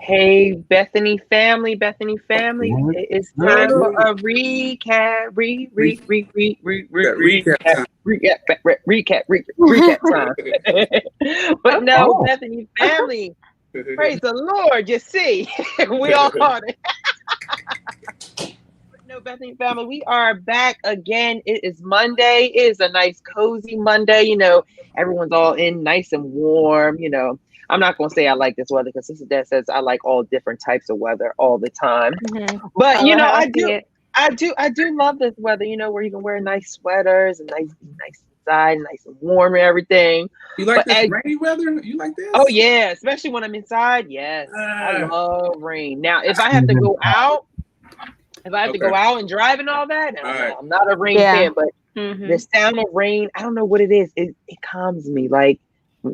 Hey, Bethany family, it is time for a recap, Recap time. recap time. But no, Bethany family, praise the Lord, you see, we all on it. No, Bethany family, we are back again. It is Monday. It is a nice, cozy Monday. Everyone's all in nice and warm. I'm not going to say I like this weather because Sister Dad says I like all different types of weather all the time. Mm-hmm. But, I do love this weather, where you can wear nice sweaters and nice inside, nice and warm and everything. You like this rainy weather? You like this? Oh, yeah, especially when I'm inside. Yes, I love rain. Now, if I have to go out, to go out and drive and all that, I'm not a rain fan, but the sound of rain, I don't know what it is. It calms me. Like,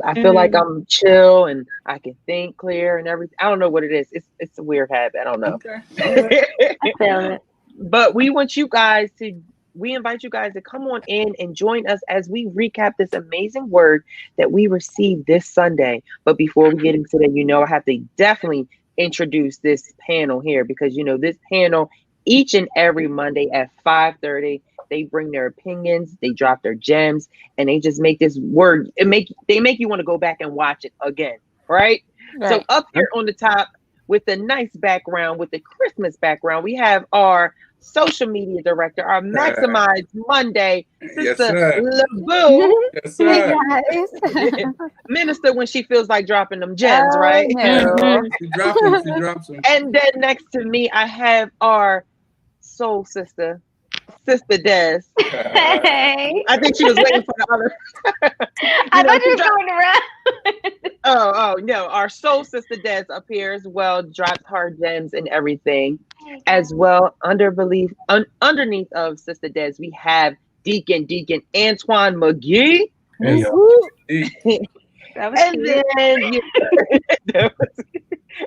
I feel like I'm chill and I can think clear and everything. I don't know what it is. It's a weird habit. I don't know. Okay. I feel it. But we invite you guys to come on in and join us as we recap this amazing word that we received this Sunday. But before we get into that, I have to definitely introduce this panel here because, this panel each and every Monday at 5:30, they bring their opinions, they drop their gems, and they just make this word. They make you want to go back and watch it again, right? So up here on the top with the nice background, with the Christmas background, we have our social media director, our Maximize Monday, Sister LaBoo. Yes, sir. Minister when she feels like dropping them gems, right? No. She drops them. And then next to me, I have our soul sister, Sister Des. Hey. I think she was waiting for the other. I thought you were going around. Oh, no. Our soul sister Des up here as well, dropped her gems and everything. As well, underneath of Sister Des, we have Deacon Antoine McGee. Hey, That was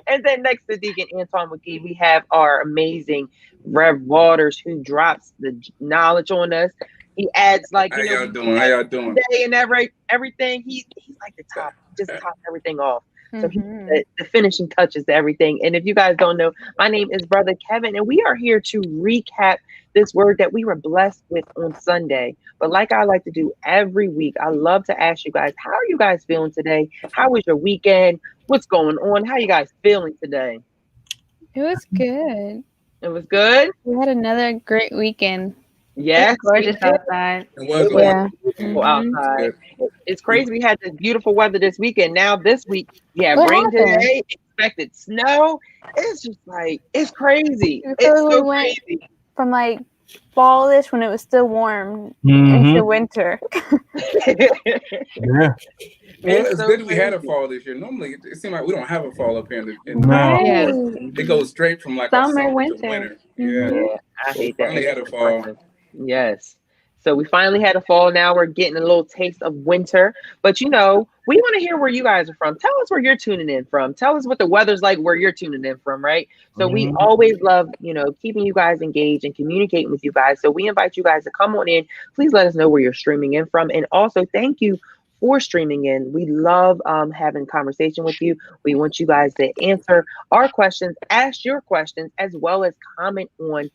and then next to Deacon Antoine McGee, we have our amazing Rev Waters, who drops the knowledge on us. He adds How y'all doing? And everything. He's like the top, just top everything off. So he's the finishing touches to everything. And if you guys don't know, my name is Brother Kevin, and we are here to recap this word that we were blessed with on Sunday. But like I like to do every week, I love to ask you guys, how are you guys feeling today? How was your weekend? What's going on? How are you guys feeling today? It was good. It was good? We had another great weekend. Yes. Gorgeous outside. It was beautiful outside. It's crazy. We had this beautiful weather this weekend. Now this week, rain today, expected snow. It's just like, it's crazy. It's so crazy. From like fallish when it was still warm into winter. Yeah. Well, it's good we had a fall this year. Normally, it seems like we don't have a fall up here. It goes straight from like summer, winter. Yeah, I hate that. Finally had a fall. Yes. So we finally had a fall. Now we're getting a little taste of winter. But we want to hear where you guys are from. Tell us where you're tuning in from. Tell us what the weather's like where you're tuning in from, right? So we always love, keeping you guys engaged and communicating with you guys. So we invite you guys to come on in. Please let us know where you're streaming in from. And also thank you for streaming in. We love having conversation with you. We want you guys to answer our questions, ask your questions, as well as comment on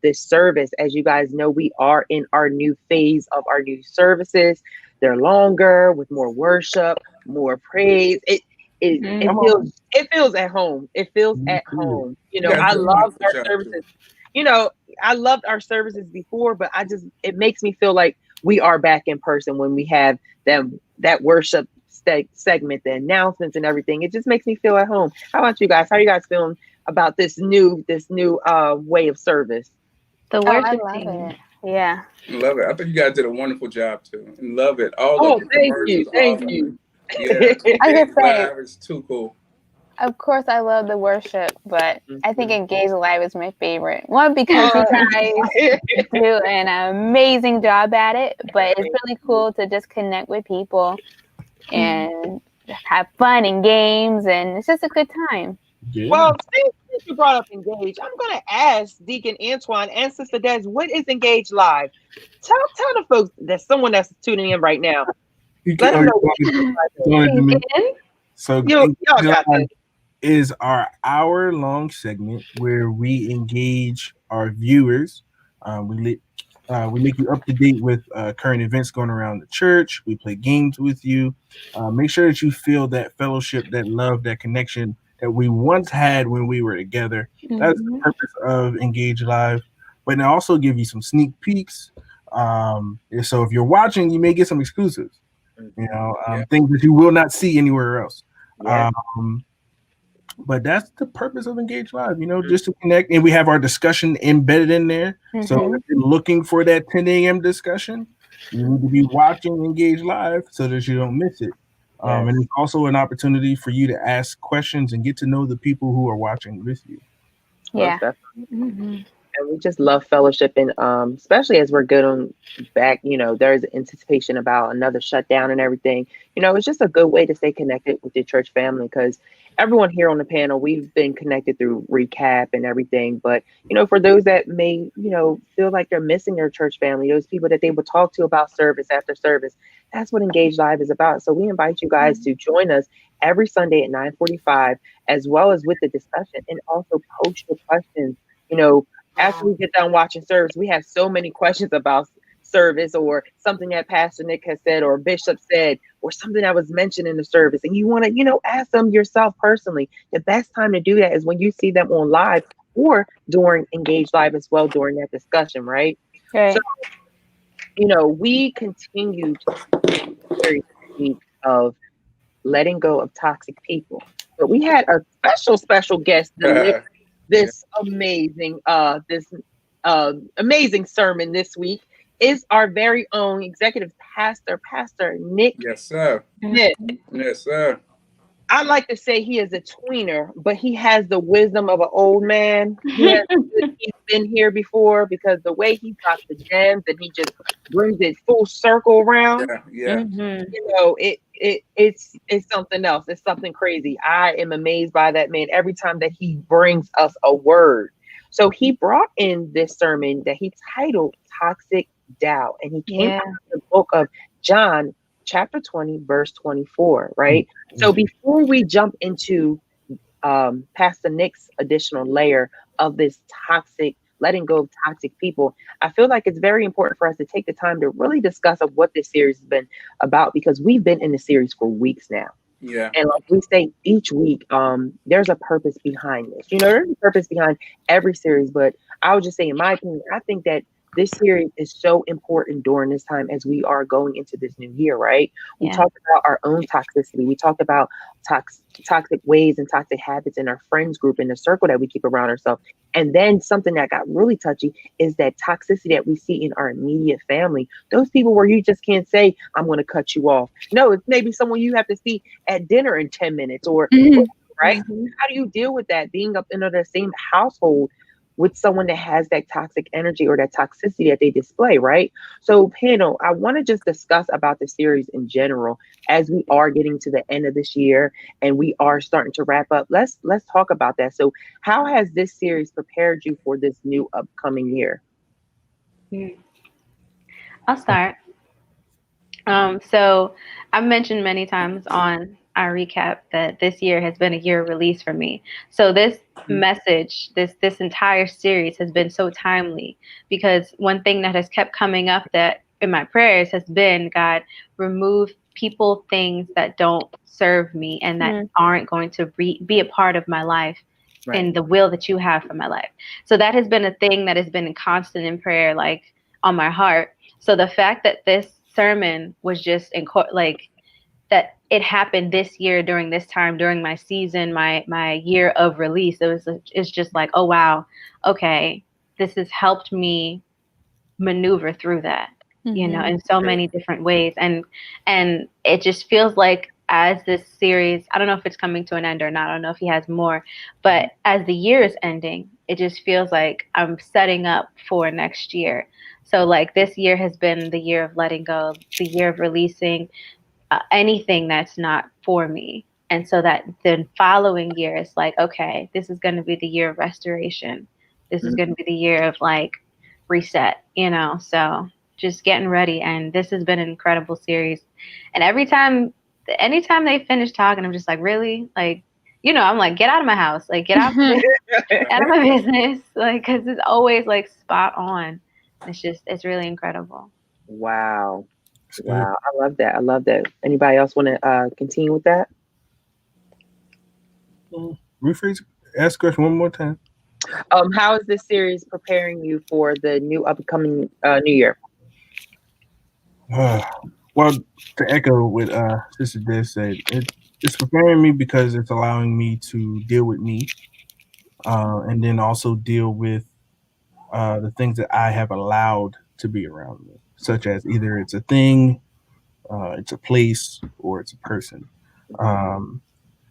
this service. As you guys know, we are in our new phase of our new services. They're longer with more worship, more praise. It feels at home. It feels at home. I love our services. I loved our services before, but it makes me feel like we are back in person when we have that worship segment, the announcements and everything. It just makes me feel at home. How about you guys? How are you guys feeling about this new way of service? The worship team. Yeah. I love it. I think you guys did a wonderful job too. And love it. Thank you. Yeah. I can say it's too cool. Of course, I love the worship, but I think Engage Live is my favorite. One, because you guys do an amazing job at it, but it's really cool to just connect with people and have fun and games, and it's just a good time. Yeah. Well, since you brought up Engage, I'm going to ask Deacon Antoine and Sister Des, what is Engage Live? Tell the folks, there's someone that's tuning in right now. Let them know what So y'all got this. is our hour-long segment where we engage our viewers. We make you up to date with current events going around the church. We play games with you. Make sure that you feel that fellowship, that love, that connection that we once had when we were together. That's the purpose of Engage Live. But I also give you some sneak peeks. So if you're watching, you may get some exclusives. Things that you will not see anywhere else. Yeah. But that's the purpose of Engage Live, just to connect. And we have our discussion embedded in there. So if you're looking for that 10 a.m. discussion, you need to be watching Engage Live so that you don't miss it. And it's also an opportunity for you to ask questions and get to know the people who are watching with you. Yeah. And we just love fellowship, and especially as we're good on back, there's anticipation about another shutdown and everything. It's just a good way to stay connected with your church family, because everyone here on the panel, we've been connected through recap and everything. But, for those that may, feel like they're missing their church family, those people that they would talk to about service after service, that's what Engage Live is about. So we invite you guys to join us every Sunday at 9:45, as well as with the discussion, and also post your questions. After we get done watching service, we have so many questions about service, or something that Pastor Nick has said, or Bishop said, or something that was mentioned in the service. And you want to, ask them yourself personally. The best time to do that is when you see them on live, or during Engage Live as well, during that discussion, right? Right. So, we continued series of letting go of toxic people. But we had a special guest deliver this amazing amazing sermon this week. Is our very own executive pastor, Pastor Nick. Yes, sir. Nick. Yes, sir. I like to say he is a tweener, but he has the wisdom of an old man. He's been here before, because the way he drops the gems and he just brings it full circle around. Yeah. It's something else. It's something crazy. I am amazed by that man every time that he brings us a word. So he brought in this sermon that he titled Toxic Doubt, and he came out of the book of John, chapter 20, verse 24, right? So before we jump into Pastor Nick's additional layer of this letting go of toxic people, I feel like it's very important for us to take the time to really discuss of what this series has been about, because we've been in the series for weeks now. Yeah. And like we say each week, there's a purpose behind this. There's a purpose behind every series, but I would just say, in my opinion, I think that this series is so important during this time as we are going into this new year, right? We talked about our own toxicity. We talked about toxic ways and toxic habits in our friends group, in the circle that we keep around ourselves. And then something that got really touchy is that toxicity that we see in our immediate family. Those people where you just can't say, I'm going to cut you off. No, it's maybe someone you have to see at dinner in 10 minutes or right? How do you deal with that, being up in the same household with someone that has that toxic energy or that toxicity that they display, right? So panel, I want to just discuss about the series in general as we are getting to the end of this year and we are starting to wrap up. Let's talk about that. So how has this series prepared you for this new upcoming year? I'll start. So I've mentioned many times on our recap that this year has been a year of release for me. So this message, this entire series has been so timely, because one thing that has kept coming up that in my prayers has been, God, remove people, things that don't serve me and that aren't going to be a part of my life and the will that you have for my life. So that has been a thing that has been constant in prayer, like on my heart. So the fact that this sermon was just that it happened this year during this time, during my season, my year of release, it's just like, oh wow, okay, this has helped me maneuver through that, in so many different ways. And it just feels like as this series, I don't know if it's coming to an end or not, I don't know if he has more, but as the year is ending, it just feels like I'm setting up for next year. So like this year has been the year of letting go, the year of releasing anything that's not for me. And so that the following year is like, okay, this is going to be the year of restoration. This is going to be the year of like reset, so just getting ready. And this has been an incredible series. And anytime they finish talking, I'm just like, really? Like, I'm like, get out of my house, like get out, out of my business, like because it's always like spot on. It's really incredible. Wow. Wow. I love that. I love that. Anybody else want to continue with that? Rephrase, ask question one more time. How is this series preparing you for the new upcoming new year? Well, to echo what Sister Des said, it's preparing me because it's allowing me to deal with me, and then also deal with the things that I have allowed to be around me, such as either it's a thing, it's a place, or it's a person.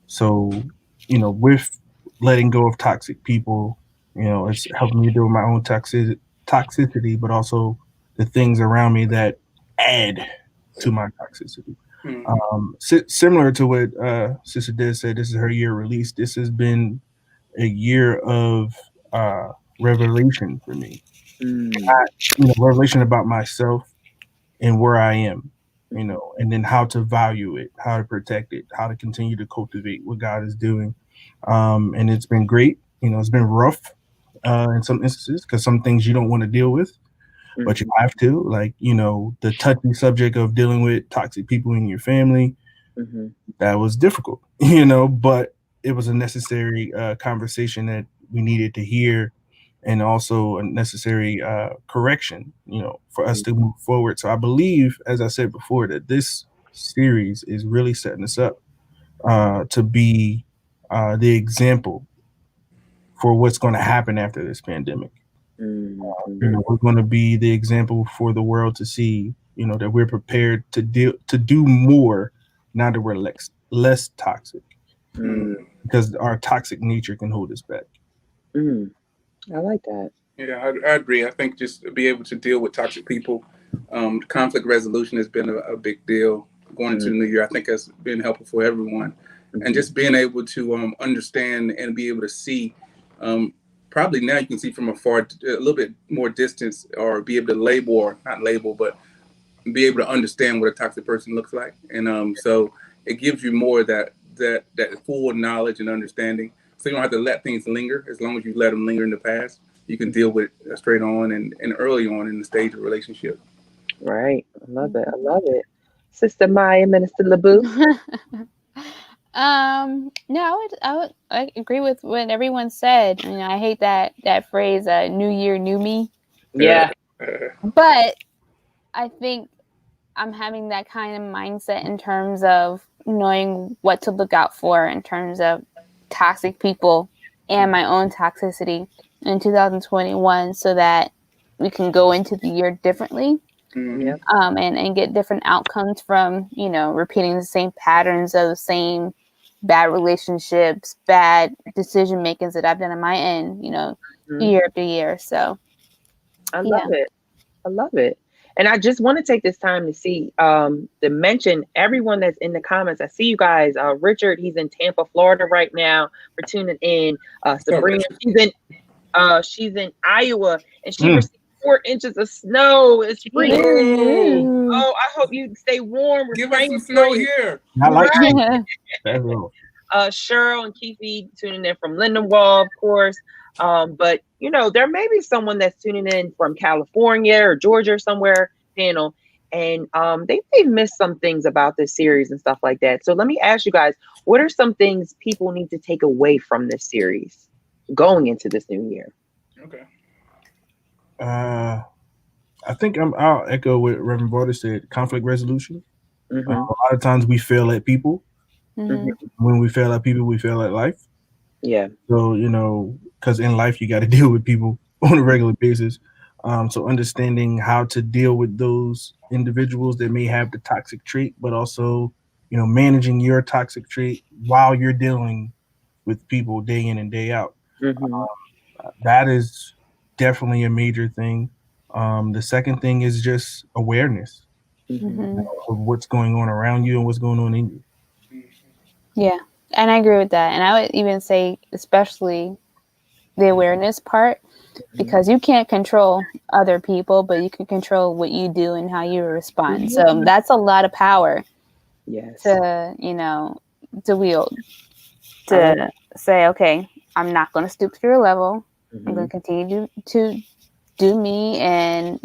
So, with letting go of toxic people, it's helping me deal with my own toxicity, but also the things around me that add to my toxicity. Similar to what Sister Des said, this is her year release. This has been a year of revelation for me. Revelation about myself and where I am, and then how to value it, how to protect it, how to continue to cultivate what God is doing. And it's been great. It's been rough in some instances because some things you don't want to deal with, but you have to, like, the touchy subject of dealing with toxic people in your family. That was difficult, but it was a necessary conversation that we needed to hear, and also a necessary correction, for us to move forward. So I believe, as I said before, that this series is really setting us up to be the example for what's going to happen after this pandemic. We're going to be the example for the world to see, that we're prepared to do more now that we're less toxic, because our toxic nature can hold us back. I like that. Yeah, I agree. I think just to be able to deal with toxic people, conflict resolution has been a big deal going into the new year. I think that's been helpful for everyone. And just being able to understand and be able to see, probably now you can see from afar, a little bit more distance, or be able to label, or not label, but be able to understand what a toxic person looks like. And so it gives you more of that full knowledge and understanding. So you don't have to let things linger. As long as you let them linger in the past, you can deal with it straight on and early on in the stage of relationship. Right. I love it. I love it. Sister Maya, Minister LeBou. No, I agree with what everyone said. I hate that phrase, "New Year, new me." Yeah. But I think I'm having that kind of mindset in terms of knowing what to look out for in terms of toxic people and my own toxicity in 2021, so that we can go into the year differently. And get different outcomes from, repeating the same patterns of the same bad relationships, bad decision makings that I've done on my end, year after year. So I love it. I love it. And I just want to take this time to see, to mention everyone that's in the comments. I see you guys. Richard, he's in Tampa, Florida right now for tuning in. Sabrina, she's in Iowa, and she received 4 inches of snow. It's freezing. Oh, I hope you stay warm. Give us some snow here. I like Cheryl and Keefe tuning in from Lindenwall, of course. But there may be someone that's tuning in from California or Georgia or somewhere, panel, and they've missed some things about this series and stuff like that. So let me ask you guys, what are some things people need to take away from this series going into this new year? Okay. I think I'll echo what Reverend Barter said. Conflict resolution. A lot of times we fail at people. When we fail at people, we fail at life. Yeah. So, because in life you got to deal with people on a regular basis. So understanding how to deal with those individuals that may have the toxic trait, but also, managing your toxic trait while you're dealing with people day in and day out. That is definitely a major thing. The second thing is just awareness of what's going on around you and what's going on in you. Yeah, and I agree with that. And I would even say, especially the awareness part, because you can't control other people, but you can control what you do and how you respond. So that's a lot of power to wield. to say, okay, I'm not going to stoop to your level. I'm going to continue to do me and,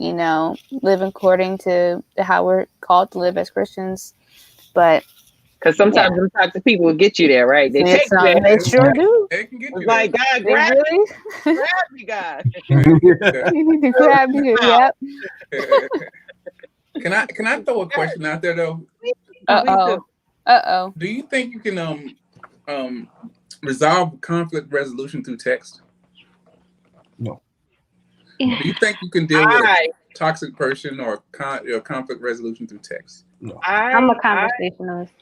live according to how we're called to live as Christians. But because sometimes them types of people will get you there, right? They take you there. They sure do. They can get you It's like, there. God, grab me, God. You need to grab you. Yep. Can I throw a question out there though? Uh-oh. Do you think you can resolve conflict resolution through text? No. Do you think you can deal with a toxic person or conflict resolution through text? No. I'm a conversationalist.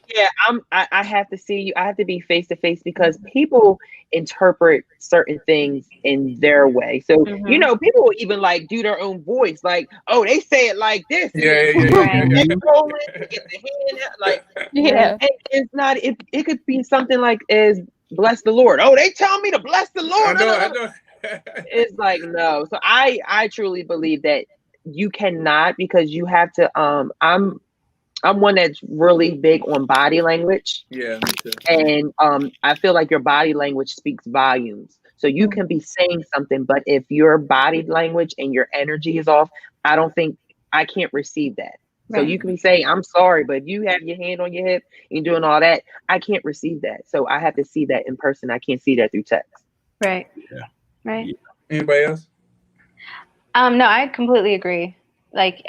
I have to see you. I have to be face to face because people interpret certain things in their way. So people will even like do their own voice, like, oh, they say it like this. Yeah. Roll it, get the hand out, like, and it's not. It could be something like is bless the Lord. Oh, they tell me to bless the Lord. I know. It's like no. So I truly believe that you cannot, because you have to. I'm one that's really big on body language. Yeah, me too. And I feel like your body language speaks volumes. So you can be saying something, but if your body language and your energy is off, I can't receive that. So you can be saying, I'm sorry, but if you have your hand on your hip and doing all that, I can't receive that. So I have to see that in person. I can't see that through text. Right. Yeah. Right. Anybody else? No, I completely agree. Like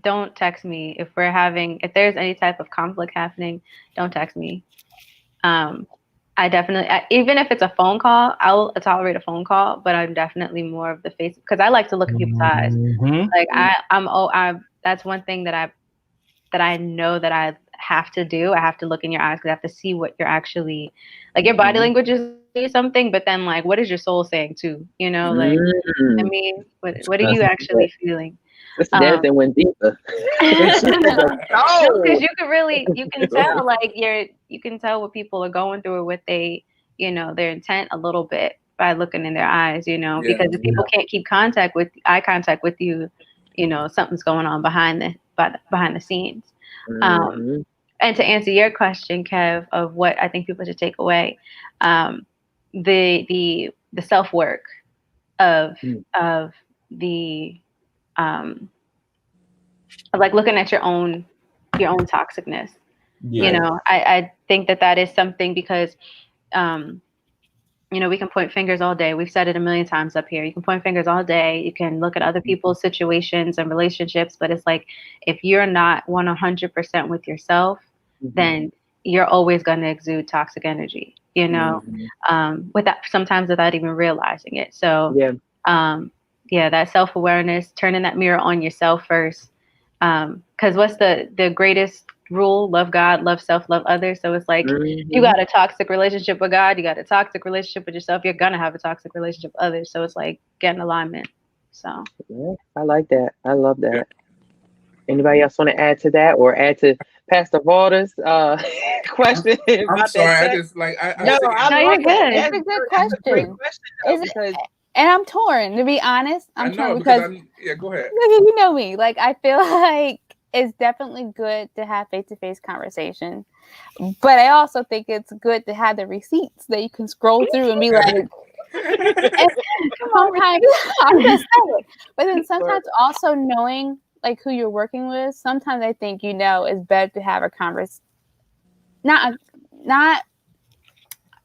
don't text me if there's any type of conflict happening, don't text me. I definitely, even if it's a phone call, I'll tolerate a phone call, but I'm definitely more of the face, because I like to look at people's eyes. Like that's one thing that I know that I have to do. I have to look in your eyes because I have to see what you're actually, like, your body language is something, but then like, what is your soul saying too? Like, I mean, what are you actually feeling? That's then went deeper. Because you can tell, like, you can tell what people are going through or what they, their intent a little bit by looking in their eyes, because if people can't keep eye contact with you, something's going on behind the scenes. And to answer your question, Kev, of what I think people should take away, the self-work of the like looking at your own toxicness. I think that is something, because we can point fingers all day. We've said it a million times up here. You can point fingers all day. You can look at other people's situations and relationships, but it's like, if you're not 100% with yourself, then you're always going to exude toxic energy, sometimes without even realizing it. So that self-awareness, turning that mirror on yourself first. Because what's the greatest rule? Love God, love self, love others. So it's like, you got a toxic relationship with God, you got a toxic relationship with yourself, you're gonna have a toxic relationship with others. So it's like getting alignment. So I like that. I love that. Anybody else want to add to that, or add to Pastor Valder's question? I'm sorry. I just like you're good. It's a good question. And I'm torn, to be honest. I'm torn because go ahead. You know me. Like, I feel like it's definitely good to have face-to-face conversation, but I also think it's good to have the receipts that you can scroll through and be like, sometimes I'm just saying. But then sometimes also knowing like who you're working with, sometimes I think it's better to have a conversation, not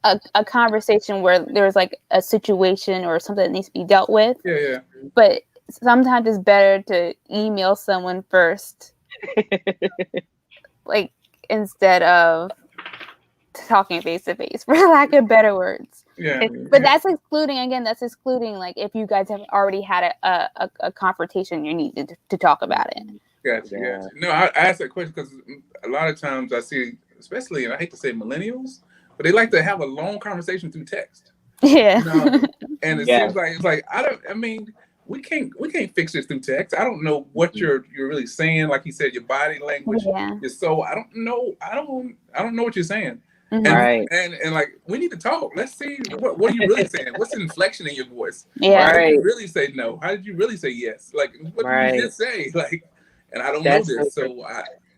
a conversation where there's like a situation or something that needs to be dealt with. Yeah. But sometimes it's better to email someone first, like, instead of talking face to face, for lack of better words. Yeah. But that's excluding like if you guys have already had a confrontation, you need to talk about it. Gotcha. No, I asked that question because a lot of times I see, especially, and I hate to say millennials, but they like to have a long conversation through text. Yeah. And it seems like, it's like, we can't fix this through text. I don't know what you're really saying. Like you said, your body language, your soul. I don't know what you're saying. And like, we need to talk. Let's see what are you really saying? What's the inflection in your voice? Yeah. How did you really say no? How did you really say yes? Like, what did you just say? Like, and I don't know this. So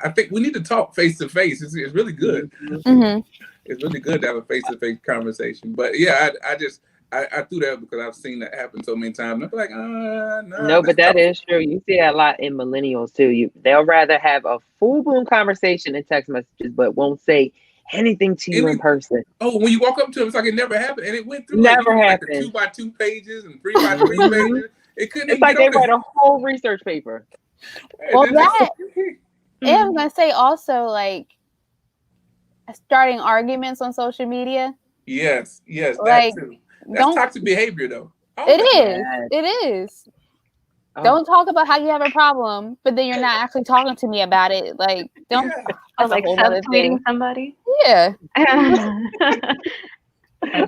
I think we need to talk face to face. It's really good. Mm-hmm. It's really good to have a face to face conversation. But yeah, I threw that because I've seen that happen so many times. I'm like, no, No, but let's that talk. is true. You see that a lot in millennials too. They'll rather have a full blown conversation in text messages, but won't say anything to you in person. Oh, when you walk up to them, it's like it never happened, and it went through Never like the happened. 2x2 pages and 3x3 pages. It couldn't It's even like get they on write a whole research paper. Well, that, and I'm gonna say also like starting arguments on social media. Yes, Like, that too. That's toxic behavior, though. It is. Oh. Don't talk about how you have a problem, but then you're not actually talking to me about it. Like, don't. Or like subtweeting somebody. Yeah.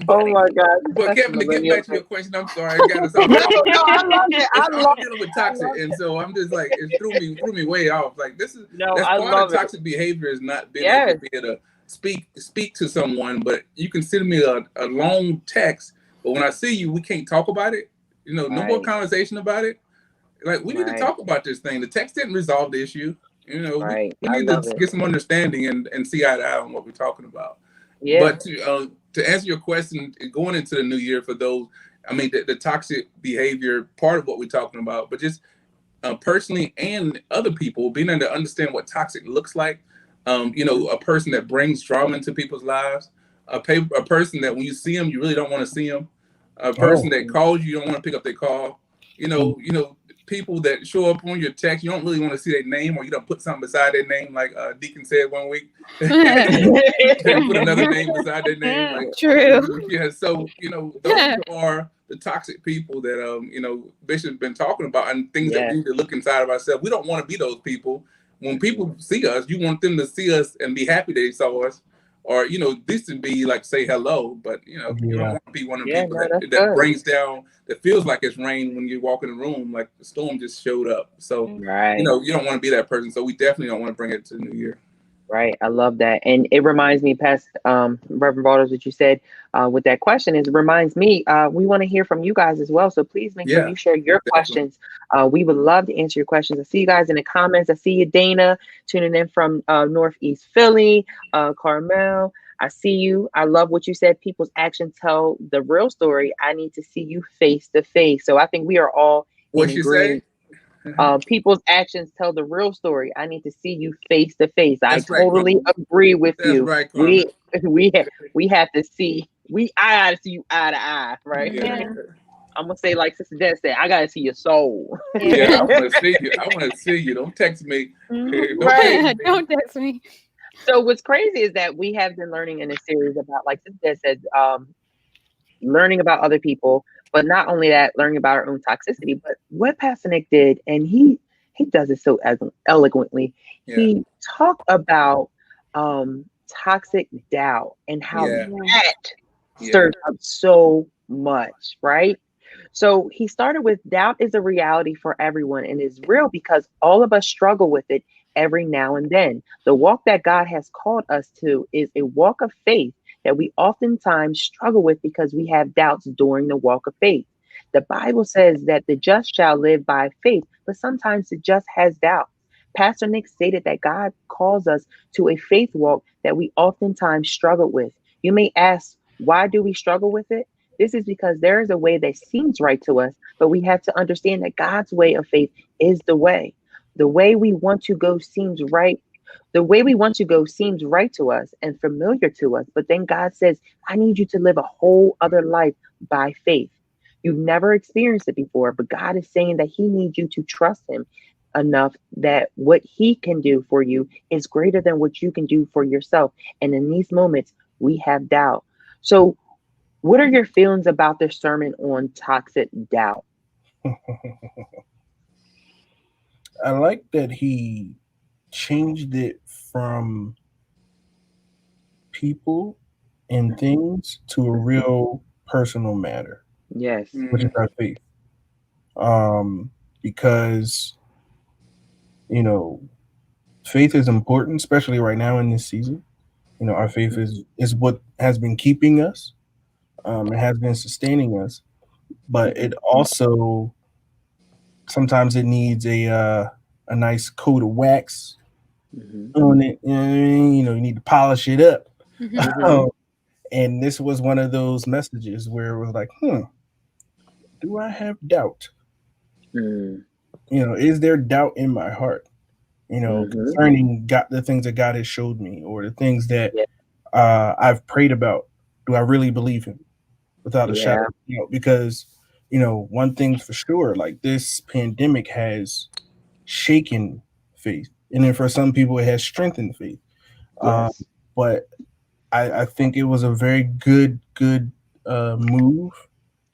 Oh my God. But Kevin, to get back to your question, I'm sorry, I got us off. No, I love it. I'm dealing with toxic, and so I'm just like it threw me way off. Like that's part of toxic behavior is not being able to be able to speak to someone, but you can send me a long text, but when I see you, we can't talk about it. You know, no more conversation about it. Like we need to talk about this thing. The text didn't resolve the issue. You know, we need to get some understanding and see eye to eye on what we're talking about. Yeah. But to answer your question, going into the new year for those, I mean, the toxic behavior part of what we're talking about, but just personally and other people being able to understand what toxic looks like. You know, a person that brings drama into people's lives, a person that when you see them, you really don't want to see them, a person that calls you don't want to pick up their call. You know, people that show up on your text, you don't really want to see their name, or you don't put something beside their name, like Deacon said one week. Put another name beside their name. Like, true. Yeah, so those are the toxic people that Bishop's been talking about, and things that we need to look inside of ourselves. We don't want to be those people. When people see us, you want them to see us and be happy they saw us. Or, this would be like say hello, but you don't want to be one of the people that brings down, that feels like it's rain when you walk in the room, like the storm just showed up. So, you don't want to be that person. So we definitely don't want to bring it to the new year. Right. I love that. And it reminds me, past Reverend Balders, what you said with that question is, it reminds me, we want to hear from you guys as well. So please make sure you share your questions. We would love to answer your questions. I see you guys in the comments. I see you, Dana, tuning in from Northeast Philly. Carmel, I see you. I love what you said. People's actions tell the real story. I need to see you face to face. So I think we are all in agreement. People's actions tell the real story. I need to see you face to face. I totally agree with you. Right, we have to see. I gotta see you eye to eye, right? Yeah. I'm gonna say like Sister Des said, I gotta see your soul. Yeah, I want to see you. I want to see you. Don't text me. Don't text me. So what's crazy is that we have been learning in a series about, like Sister Des said, learning about other people, but not only that, learning about our own toxicity. But what Pastor Nick did, and he does it so eloquently. He talked about toxic doubt and how that stirs up so much, right? So he started with, doubt is a reality for everyone and is real because all of us struggle with it every now and then. The walk that God has called us to is a walk of faith that we oftentimes struggle with because we have doubts during the walk of faith. The Bible says that the just shall live by faith, but sometimes the just has doubt. Pastor Nick stated that God calls us to a faith walk that we oftentimes struggle with. You may ask, why do we struggle with it? This is because there is a way that seems right to us, but we have to understand that God's way of faith is the way. The way we want to go seems right. The way we want to go seems right to us and familiar to us. But then God says, I need you to live a whole other life by faith. You've never experienced it before, but God is saying that he needs you to trust him enough that what he can do for you is greater than what you can do for yourself. And in these moments, we have doubt. So what are your feelings about this sermon on toxic doubt? I like that he changed it from people and things to a real personal matter. Yes. Which is our faith. Because, faith is important, especially right now in this season. Our faith is what has been keeping us. It has been sustaining us. But it also, sometimes it needs a nice coat of wax on it. You know, you need to polish it up. Mhm. And this was one of those messages where it was like, do I have doubt? Mm. You know, is there doubt in my heart? You know, concerning God, the things that God has showed me, or the things that I've prayed about. Do I really believe Him? Without a shadow of a doubt, because you know, one thing's for sure, like this pandemic has shaken faith, and then for some people, it has strengthened faith. Yes. But I think it was a very good move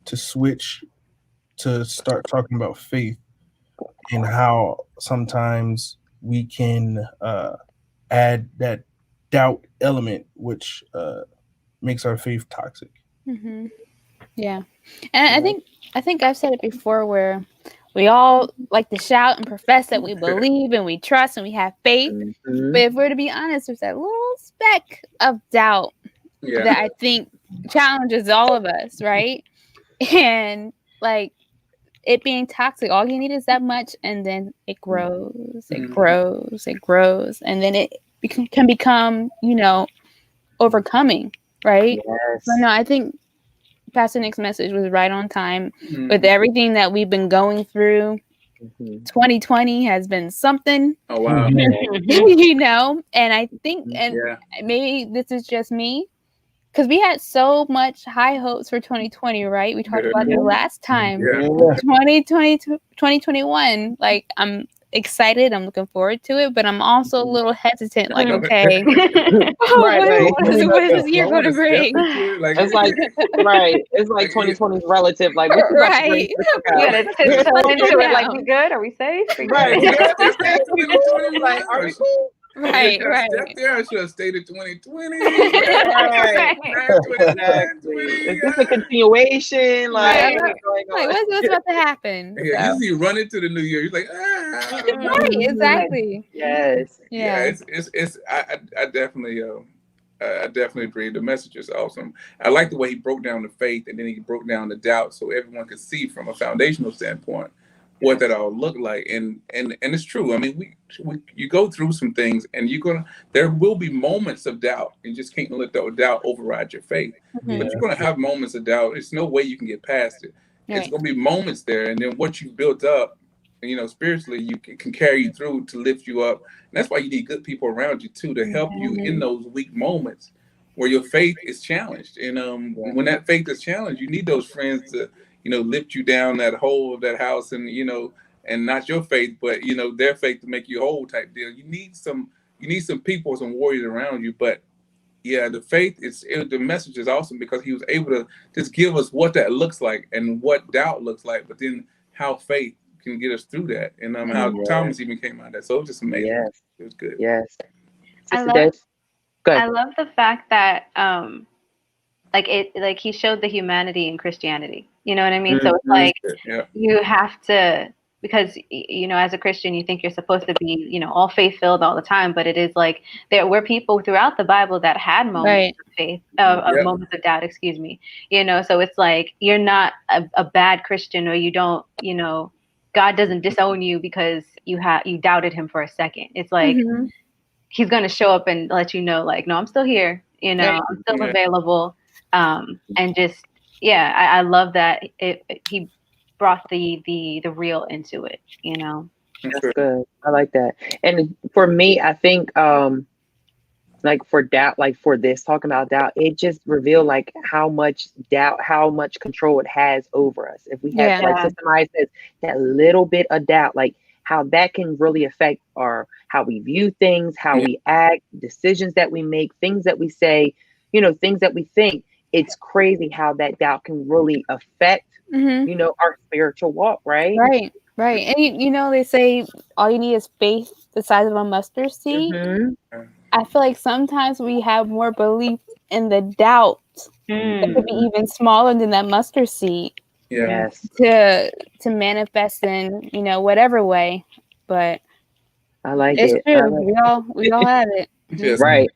to switch to start talking about faith and how sometimes we can add that doubt element, which makes our faith toxic. Mhm. Yeah, and I think I've said it before where we all like to shout and profess that we believe and we trust and we have faith. But if we're to be honest, there's that little speck of doubt that I think challenges all of us, right? And like it being toxic, all you need is that much, and then it grows, it grows, it grows, and then it can become, you know, overcoming, right? Yes. So no, I think Pastor Nick's message was right on time with everything that we've been going through. 2020 has been something. Oh wow. You know, and I think, and maybe this is just me, because we had so much high hopes for 2020, right? We talked about it last time. 2020, 2021, like I'm excited, I'm looking forward to it, but I'm also a little hesitant, like, okay, what is this year going to bring? It's like, it's like 2020 is relative, like, what you about to bring to the You gotta tiptoe into it, like, we good? Are we safe? Right. Like, are we cool? Right. There, I should have stayed at 2020. Is this a continuation? Like, what's about to happen? Yeah, usually you run into the new year. You're like, right, exactly. Yes. Yeah. It's. I definitely. I definitely agree. The message is awesome. I like the way he broke down the faith and then he broke down the doubt, so everyone could see from a foundational standpoint what that all looked like. And it's true. I mean, you go through some things, and there will be moments of doubt. You just can't let that doubt override your faith. But you're gonna have moments of doubt. There's no way you can get past it. It's gonna be moments there, and then what you built up, you know, spiritually, you can carry you through to lift you up. And that's why you need good people around you too to help you in those weak moments where your faith is challenged. And when that faith is challenged, you need those friends to, you know, lift you down that hole of that house, and you know, and not your faith, but you know, their faith to make you whole type deal. You need some people, some warriors around you. But yeah, the message is awesome because he was able to just give us what that looks like and what doubt looks like, but then how faith can get us through that, and how Thomas even came out of that. So it was just amazing. Yes. It was good. Yes. I love the fact that like he showed the humanity in Christianity. You know what I mean? So it's like you have to, because you know, as a Christian, you think you're supposed to be, you know, all faith filled all the time, but it is like there were people throughout the Bible that had moments of faith, of moments of doubt. Excuse me. You know, so it's like you're not a bad Christian, or you don't, you know, God doesn't disown you because you doubted him for a second. It's like he's going to show up and let you know, like, no, I'm still here. You know, I'm still available. And just, I love that he brought the real into it, you know. That's good. I like that. And for me, I think like for doubt, like for this talking about doubt, it just revealed like how much doubt, how much control it has over us. If we have like Sister Maya says, that little bit of doubt, like how that can really affect how we view things, how we act, decisions that we make, things that we say, you know, things that we think. It's crazy how that doubt can really affect, you know, our spiritual walk, right? Right. And you know, they say all you need is faith the size of a mustard seed. I feel like sometimes we have more belief in the doubt that could be even smaller than that mustard seed. Yes. To manifest in, you know, whatever way. But I like it's it. true. We all have it. Right.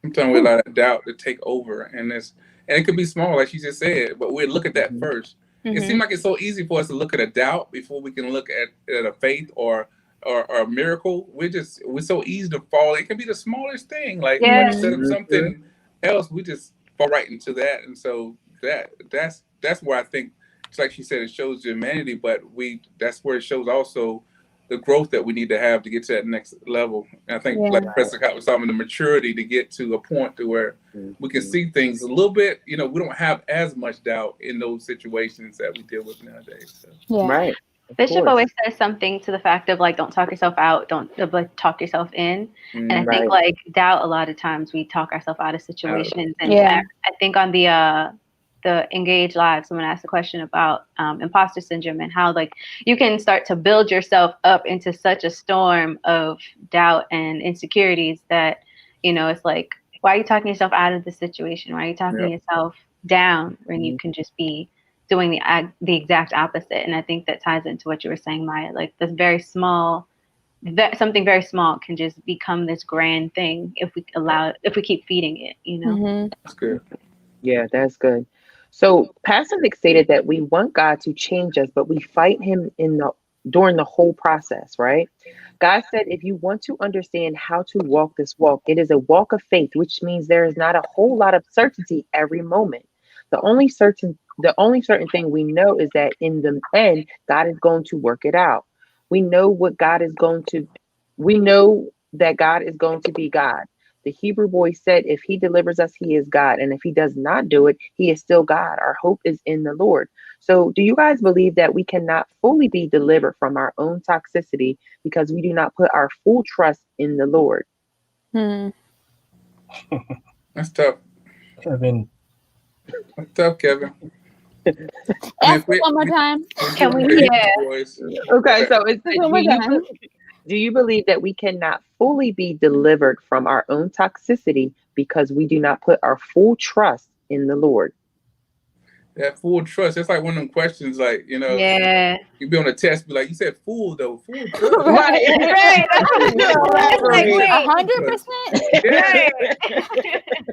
Sometimes we allow that doubt to take over, and it could be small, like she just said, but we'll look at that first. It seems like it's so easy for us to look at a doubt before we can look at a faith or or a miracle, we're so easy to fall. It can be the smallest thing. Like Yeah. instead of something else, we just fall right into that. And so that's where I think, it's like she said, it shows humanity, but that's where it shows also the growth that we need to have to get to that next level. And I think like Professor Scott was talking, the maturity to get to a point to where we can see things a little bit, we don't have as much doubt in those situations that we deal with nowadays. So. Right. Bishop always says something to the fact of like, don't talk yourself out, don't like talk yourself in. And I think like doubt, a lot of times we talk ourselves out of situations. And I think on the Engage Live, someone asked a question about imposter syndrome and how like you can start to build yourself up into such a storm of doubt and insecurities that, it's like, why are you talking yourself out of the situation? Why are you talking yourself down when you can just be doing the exact opposite? And I think that ties into what you were saying, Maya, like this very small, that something very small can just become this grand thing if we keep feeding it, That's good. Yeah, that's good. So Pastor Nick stated that we want God to change us, but we fight him during the whole process, right? God said, if you want to understand how to walk this walk, it is a walk of faith, which means there is not a whole lot of certainty every moment. The only certain thing we know is that in the end, God is going to work it out. We know that God is going to be God. The Hebrew boy said, if he delivers us, he is God. And if he does not do it, he is still God. Our hope is in the Lord. So do you guys believe that we cannot fully be delivered from our own toxicity because we do not put our full trust in the Lord? That's tough. Kevin. That's tough, Kevin. Ask it one more time. Can we Okay, so do you believe that we cannot fully be delivered from our own toxicity because we do not put our full trust in the Lord? That full trust. That's like one of them questions, like, you be on a test, be like, you said fool though. Full trust. Right. Like, wait, 100%? Yeah.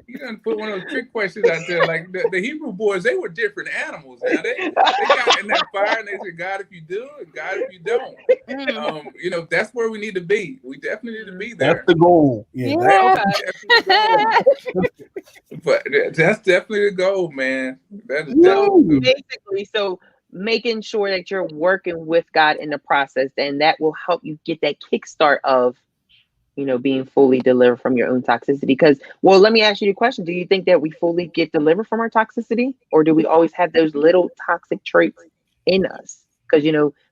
You done put one of those trick questions out there. Like the Hebrew boys, they were different animals. Now they got in that fire and they said, God, if you do, and God, if you don't. That's where we need to be. We definitely need to be there. That's the goal. But that's definitely the goal, man. That's basically, so making sure that you're working with God in the process, and that will help you get that kickstart of, being fully delivered from your own toxicity. Because, well, let me ask you the question. Do you think that we fully get delivered from our toxicity, or do we always have those little toxic traits in us? Because,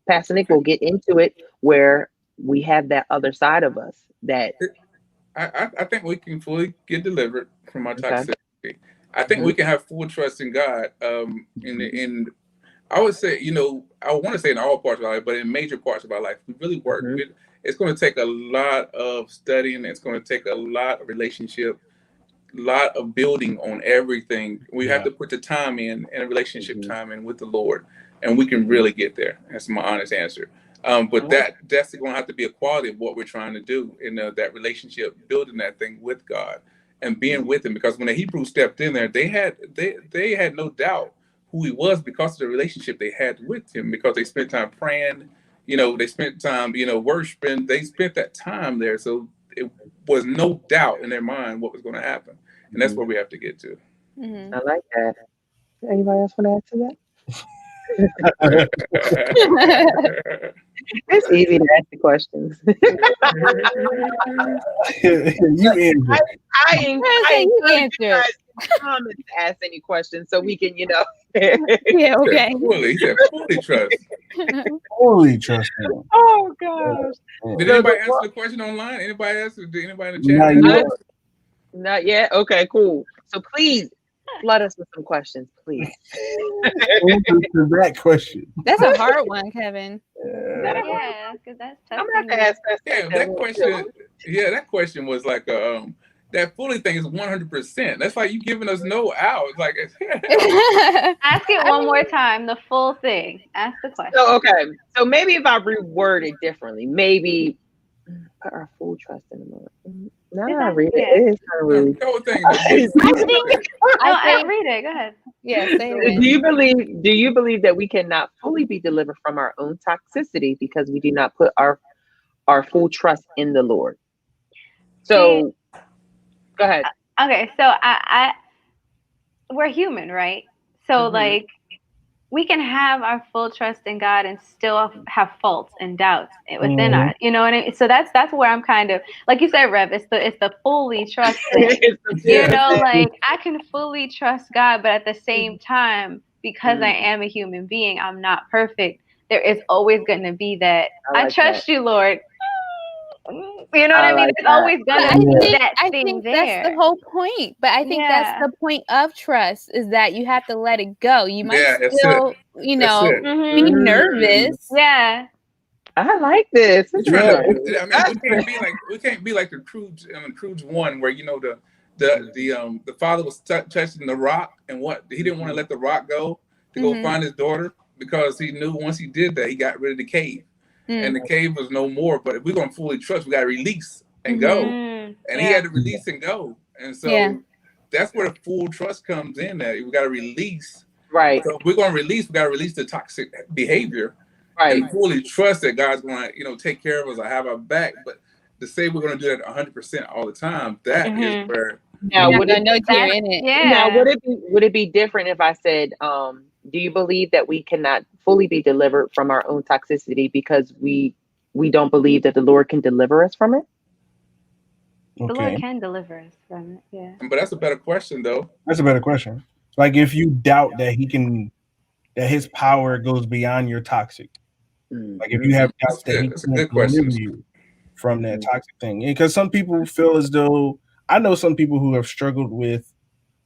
Pastor Nick will get into it where we have that other side of us that I think we can fully get delivered from our toxicity. I think we can have full trust in God. In I would say, I want to say in all parts of our life, but in major parts of our life, we really work. It's going to take a lot of studying. It's going to take a lot of relationship, a lot of building on everything. We have to put the time in and relationship time in with the Lord, and we can really get there. That's my honest answer. But that's going to have to be a quality of what we're trying to do in that relationship, building that thing with God and being with him. Because when the Hebrews stepped in there, they had no doubt who he was because of the relationship they had with him, because they spent time praying, they spent time, worshiping, they spent that time there. So it was no doubt in their mind what was going to happen. And that's where we have to get to. I like that. Anybody else want to add to that? It's easy to ask the questions. You answer. I answer. Comments to ask any questions so we can, Yeah, okay. Fully trust. Fully trust him. Oh gosh. Did anybody answer the question online? Anybody else? Did anybody in the chat? Not yet. Okay, cool. So please flood us with some questions, please. Answer that question. That's a hard one, Kevin. Yeah, because that's tough. I'm not gonna ask that. Yeah, that question. Yeah, that question was like that fully thing is 100%. That's like you giving us no out. It's like ask it one more time. The full thing. Ask the question. So so maybe if I reword it differently, maybe put our full trust in the Lord. Now I read it. It is kind of really. The whole thing. I read it. Go ahead. Yeah, say it. Do you believe that we cannot fully be delivered from our own toxicity because we do not put our our full trust in the Lord. So go ahead. Okay, so I we're human, right? So like we can have our full trust in God and still have faults and doubts within us. You know what I mean? So that's where I'm kind of, like you said, Rev, it's the fully trust thing. You know, like I can fully trust God, but at the same time, because I am a human being, I'm not perfect. There is always going to be that I trust you, Lord. You know what I mean? It's always gonna be that thing there. That's the whole point. But I think that's the point of trust, is that you have to let it go. You might still, you know, be nervous. Yeah. I like this. I mean, we can't be like the Cruise one, where you know the father was touching the rock, and what he didn't want to let the rock go to go find his daughter, because he knew once he did that, he got rid of the cave. And the cave was no more. But if we're gonna fully trust, we gotta release and go. And he had to release and go. And so that's where the full trust comes in. That we gotta release. Right. So if we're gonna release, we gotta release the toxic behavior. Right. And fully trust that God's gonna, take care of us or have our back. But to say we're gonna do that 100% all the time, that is where. Now, would it be different if I said, do you believe that we cannot fully be delivered from our own toxicity because we don't believe that the Lord can deliver us from it? Okay. The Lord can deliver us from it, yeah. But that's a better question, though. That's a better question. Like if you doubt that that his power goes beyond your toxic. Like if you have doubts that he can deliver you from that toxic thing. Because some people feel as though, I know some people who have struggled with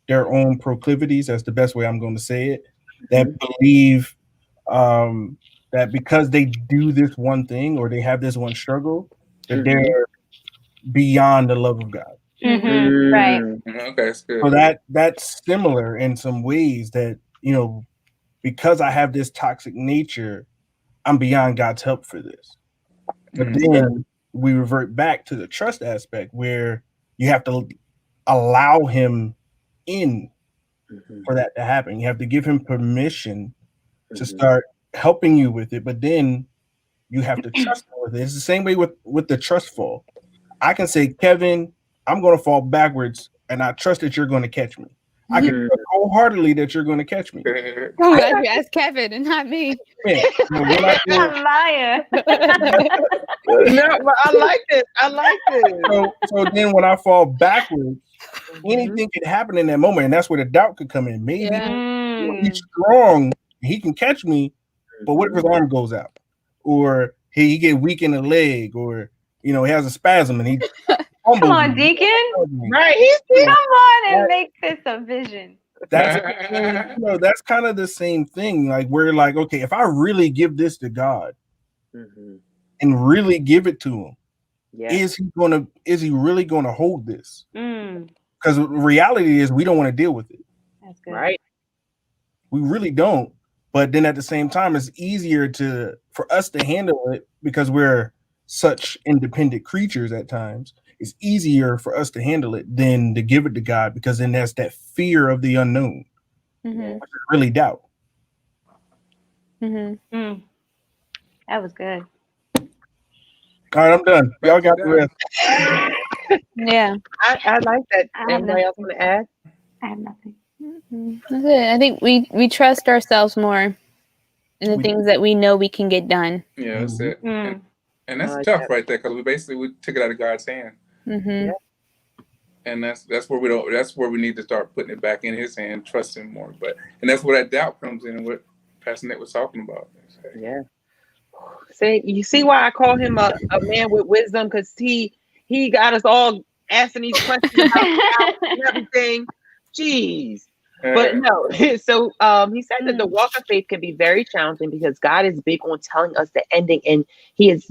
their own proclivities, that's the best way I'm going to say it, that believe that because they do this one thing or they have this one struggle, that they're beyond the love of God. Right. Okay, that's good. So that's similar in some ways, that, because I have this toxic nature, I'm beyond God's help for this. But then we revert back to the trust aspect, where you have to allow him in for that to happen. You have to give him permission to start helping you with it, but then you have to trust him with it. It's the same way with the trust fall. I can say, Kevin, I'm going to fall backwards, and I trust that you're going to catch me. I can trust wholeheartedly that you're going to catch me. I'm glad you asked Kevin and not me. I'm lying. No, but I like this. So then when I fall backwards, anything can happen in that moment, and that's where the doubt could come in. Maybe he's strong, he can catch me, but what if his arm goes out, or he get weak in the leg, or he has a spasm and he come on, Deacon, right? Come on and make this a vision. That's kind of the same thing. Like we're like, okay, if I really give this to God and really give it to him, is he really gonna hold this? Because the reality is we don't want to deal with it. That's good. Right. We really don't. But then at the same time, it's easier for us to handle it because we're such independent creatures at times. It's easier for us to handle it than to give it to God, because then there's that fear of the unknown, which is really doubt. That was good. All right, I'm done. Y'all got the rest. Yeah. I like that. Anybody else want to add? I have nothing. That's it. I think we trust ourselves more in the things that we know we can get done. Yeah, that's it. And that's tough right there, because we took it out of God's hand. And that's where we need to start putting it back in his hand, trusting more. And that's where that doubt comes in, and what Pastor Nick was talking about. Yeah. See, you see why I call him a man with wisdom, because he got us all asking these questions about and everything. Jeez. But no, so he said that the walk of faith can be very challenging because God is big on telling us the ending, and he is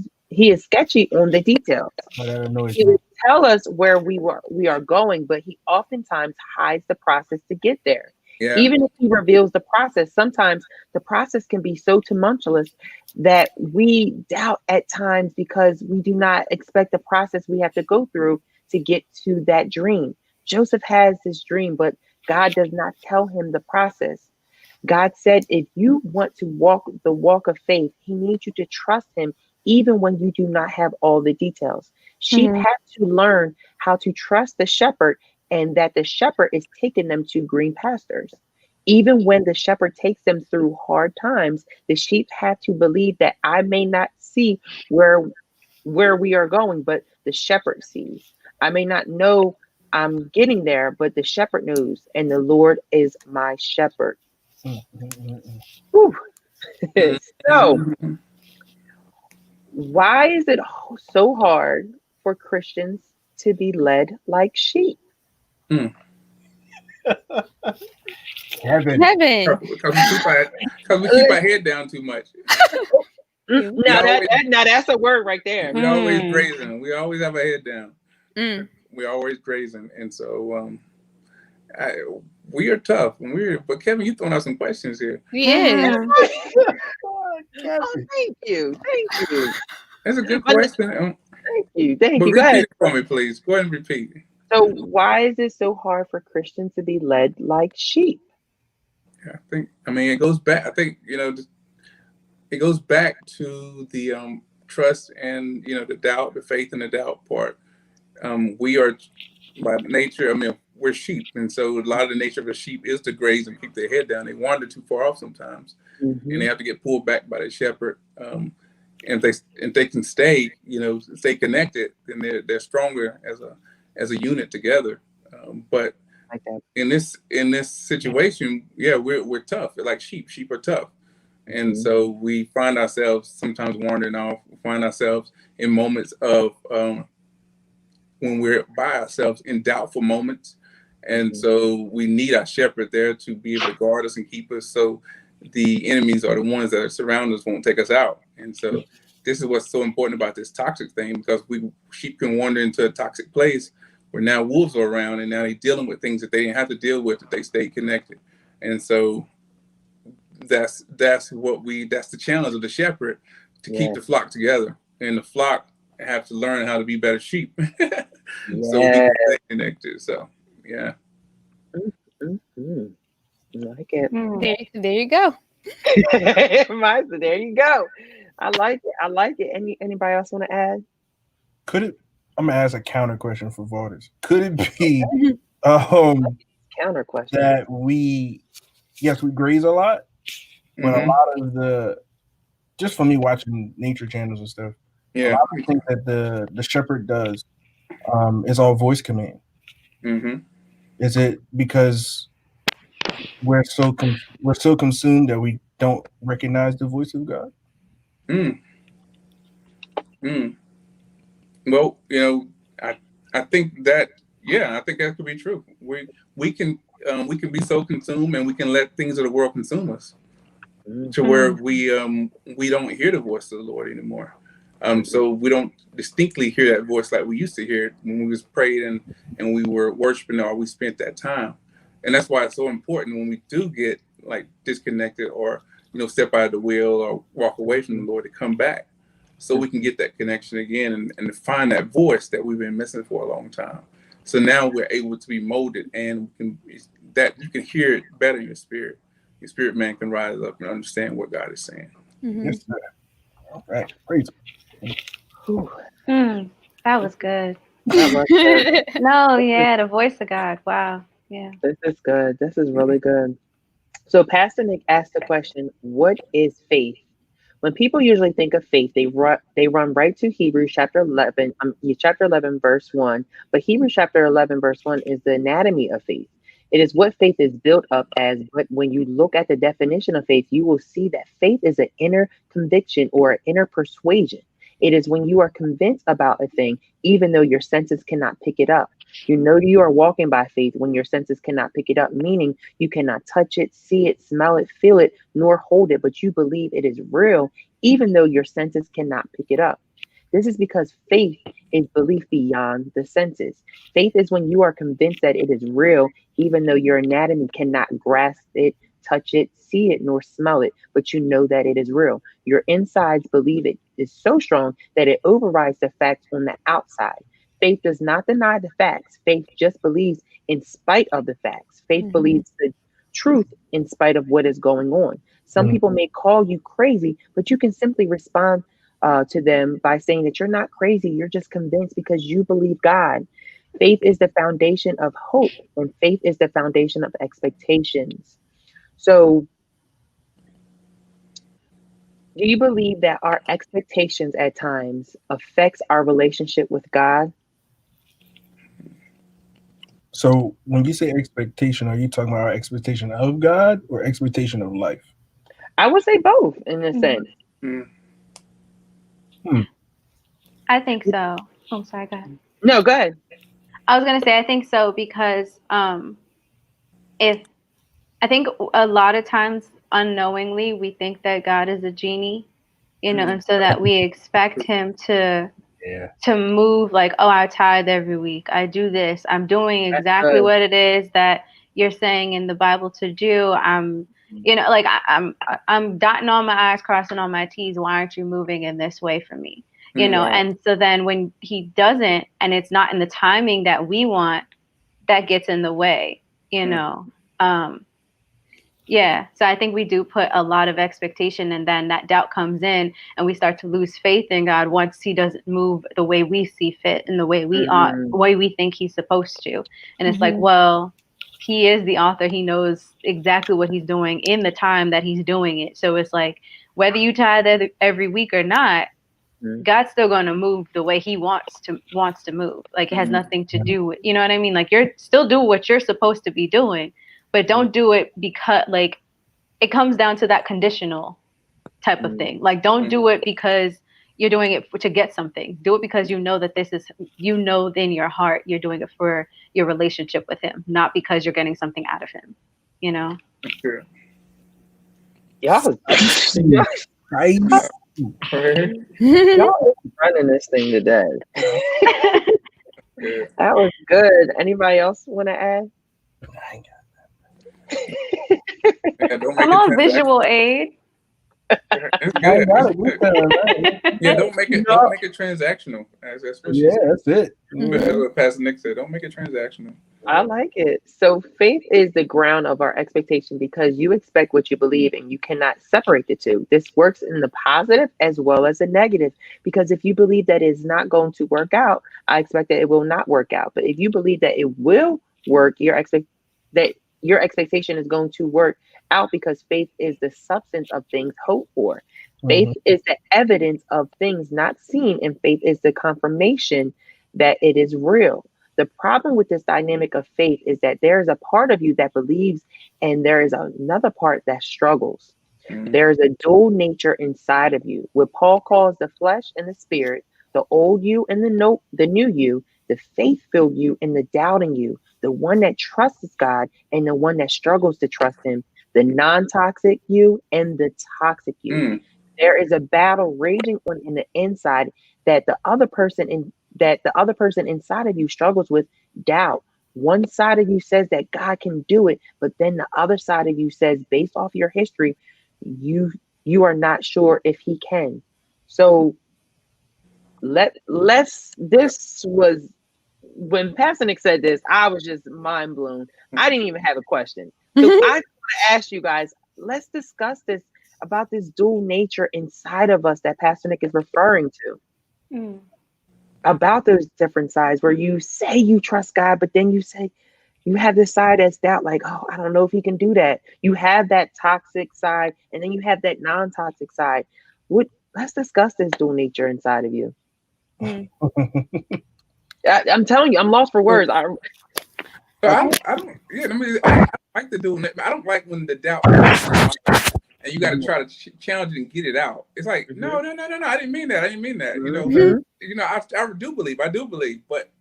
sketchy on the details. He will tell us where we are going, but he oftentimes hides the process to get there. Yeah. Even if he reveals the process, sometimes the process can be so tumultuous that we doubt at times because we do not expect the process we have to go through to get to that dream. Joseph has this dream, but God does not tell him the process. God said, if you want to walk the walk of faith, he needs you to trust him even when you do not have all the details. Sheep have to learn how to trust the shepherd and that the shepherd is taking them to green pastures. Even when the shepherd takes them through hard times, the sheep have to believe that I may not see where we are going, but the shepherd sees. I may not know I'm getting there, but the shepherd knows, and the Lord is my shepherd. Whew. So, why is it so hard for Christians to be led like sheep? Kevin. Because we keep our head down too much. Now that's a word right there. We always grazing. We always have our head down. We're always grazing, and so we are tough. But Kevin, you throwing out some questions here. Yeah. Oh, thank you. That's a good question. Thank you. But Go repeat ahead. it for me, please. Go ahead and repeat. So why is it so hard for Christians to be led like sheep? Yeah, it goes back. I think it goes back to the trust and the doubt, the faith and the doubt part. We are by nature. We're sheep, and so a lot of the nature of a sheep is to graze and keep their head down. They wander too far off sometimes, and they have to get pulled back by the shepherd. And if they can stay connected, then they're stronger as a unit together. But like that. in this situation, we're tough. They're like sheep. Sheep are tough, and so we find ourselves sometimes wandering off. We find ourselves in moments of when we're by ourselves, in doubtful moments, and so we need our shepherd there to be able to guard us and keep us, so the enemies or the ones that surround us won't take us out. And so this is what's so important about this toxic thing, because sheep can wander into a toxic place where now wolves are around, and now they're dealing with things that they didn't have to deal with if they stay connected. And so that's the challenge of the shepherd, to keep the flock together, and the flock have to learn how to be better sheep so we can stay connected. So yeah. Like it. There you go. There you go. I like it. Anybody else want to add? I'm gonna ask a counter question for voters. Could it be counter question that we graze a lot, but a lot of just for me watching nature channels and stuff, a lot of things that the shepherd does is all voice command. Is it because we're so consumed that we don't recognize the voice of God? Well, I think that could be true. We can be so consumed, and we can let things of the world consume us to where we don't hear the voice of the Lord anymore. So we don't distinctly hear that voice like we used to hear it when we was prayed and we were worshiping, or we spent that time. And that's why it's so important when we do get like disconnected, or step out of the wheel or walk away from the Lord, to come back, so we can get that connection again and find that voice that we've been missing for a long time. So now we're able to be molded, and you can hear it better in your spirit. Your spirit man can rise up and understand what God is saying. Yes, sir. All right, praise. That was good. That was good. The voice of God. Wow. Yeah. This is good. This is really good. So Pastor Nick asked the question, what is faith? When people usually think of faith, they run right to Hebrews chapter 11, verse 1. But Hebrews chapter 11, verse 1 is the anatomy of faith. It is what faith is built up as. But when you look at the definition of faith, you will see that faith is an inner conviction or an inner persuasion. It is when you are convinced about a thing, even though your senses cannot pick it up. You are walking by faith when your senses cannot pick it up, meaning you cannot touch it, see it, smell it, feel it, nor hold it, but you believe it is real, even though your senses cannot pick it up. This is because faith is belief beyond the senses. Faith is when you are convinced that it is real, even though your anatomy cannot grasp it, touch it, see it, nor smell it, but you know that it is real. Your insides believe it is so strong that it overrides the facts on the outside. Faith does not deny the facts. Faith just believes in spite of the facts. Faith believes the truth in spite of what is going on. Some people may call you crazy, but you can simply respond to them by saying that you're not crazy, you're just convinced because you believe God. Faith is the foundation of hope, and faith is the foundation of expectations. So, do you believe that our expectations at times affects our relationship with God? So when you say expectation, are you talking about our expectation of God or expectation of life? I would say both in a sense. I think so. Oh, sorry, go ahead. No, go ahead. I was gonna say I think so because if I think a lot of times unknowingly we think that God is a genie, and so that we expect him to move like, oh, I tithe every week, I do this, I'm doing exactly what it is that you're saying in the Bible to do. Like I'm dotting all my I's, crossing all my T's. Why aren't you moving in this way for me? And so then when he doesn't, and it's not in the timing that we want, that gets in the way. So I think we do put a lot of expectation, and then that doubt comes in and we start to lose faith in God once he doesn't move the way we see fit and the way we way we think he's supposed to. And it's like, well, he is the author. He knows exactly what he's doing in the time that he's doing it. So it's like, whether you tithe every week or not, God's still going to move the way he wants to move. Like, it has nothing to do with, you know what I mean? Like, you're still doing what you're supposed to be doing, but don't do it because, like, it comes down to that conditional type of thing. Like, don't do it because you're doing it to get something. Do it because you know that this is, in your heart, you're doing it for your relationship with him, not because you're getting something out of him, Sure. Y'all running this thing today. That was good. Anybody else want to add? Come on, visual aid. It's good. Don't make it transactional. That's what she said. That's it. That's what Pastor Nick said. Don't make it transactional. I like it. So faith is the ground of our expectation because you expect what you believe and you cannot separate the two. This works in the positive as well as the negative, because if you believe that it's not going to work out, I expect that it will not work out. But if you believe that it will work, your expectation is going to work out, because faith is the substance of things hoped for. Faith is the evidence of things not seen, and faith is the confirmation that it is real. The problem with this dynamic of faith is that there is a part of you that believes and there is another part that struggles. There is a dual nature inside of you. What Paul calls the flesh and the spirit, the old you and the new you, the faith-filled you and the doubting you, the one that trusts God and the one that struggles to trust him, the non-toxic you and the toxic you. There is a battle raging on in the inside that the other person inside of you struggles with doubt. One side of you says that God can do it, but then the other side of you says, based off your history, you are not sure if he can. So this was, when Pastor Nick said this, I was just mind blown. I didn't even have a question. So I want to ask you guys, let's discuss this about this dual nature inside of us that Pastor Nick is referring to. About those different sides where you say you trust God, but then you say you have this side that's doubt, like, oh, I don't know if he can do that. You have that toxic side, and then you have that non-toxic side. Let's discuss this dual nature inside of you. I'm telling you, I'm lost for words. I don't like the dual. I don't like when the doubt and you got to try to challenge it and get it out. It's like, no, I didn't mean that. I do believe, but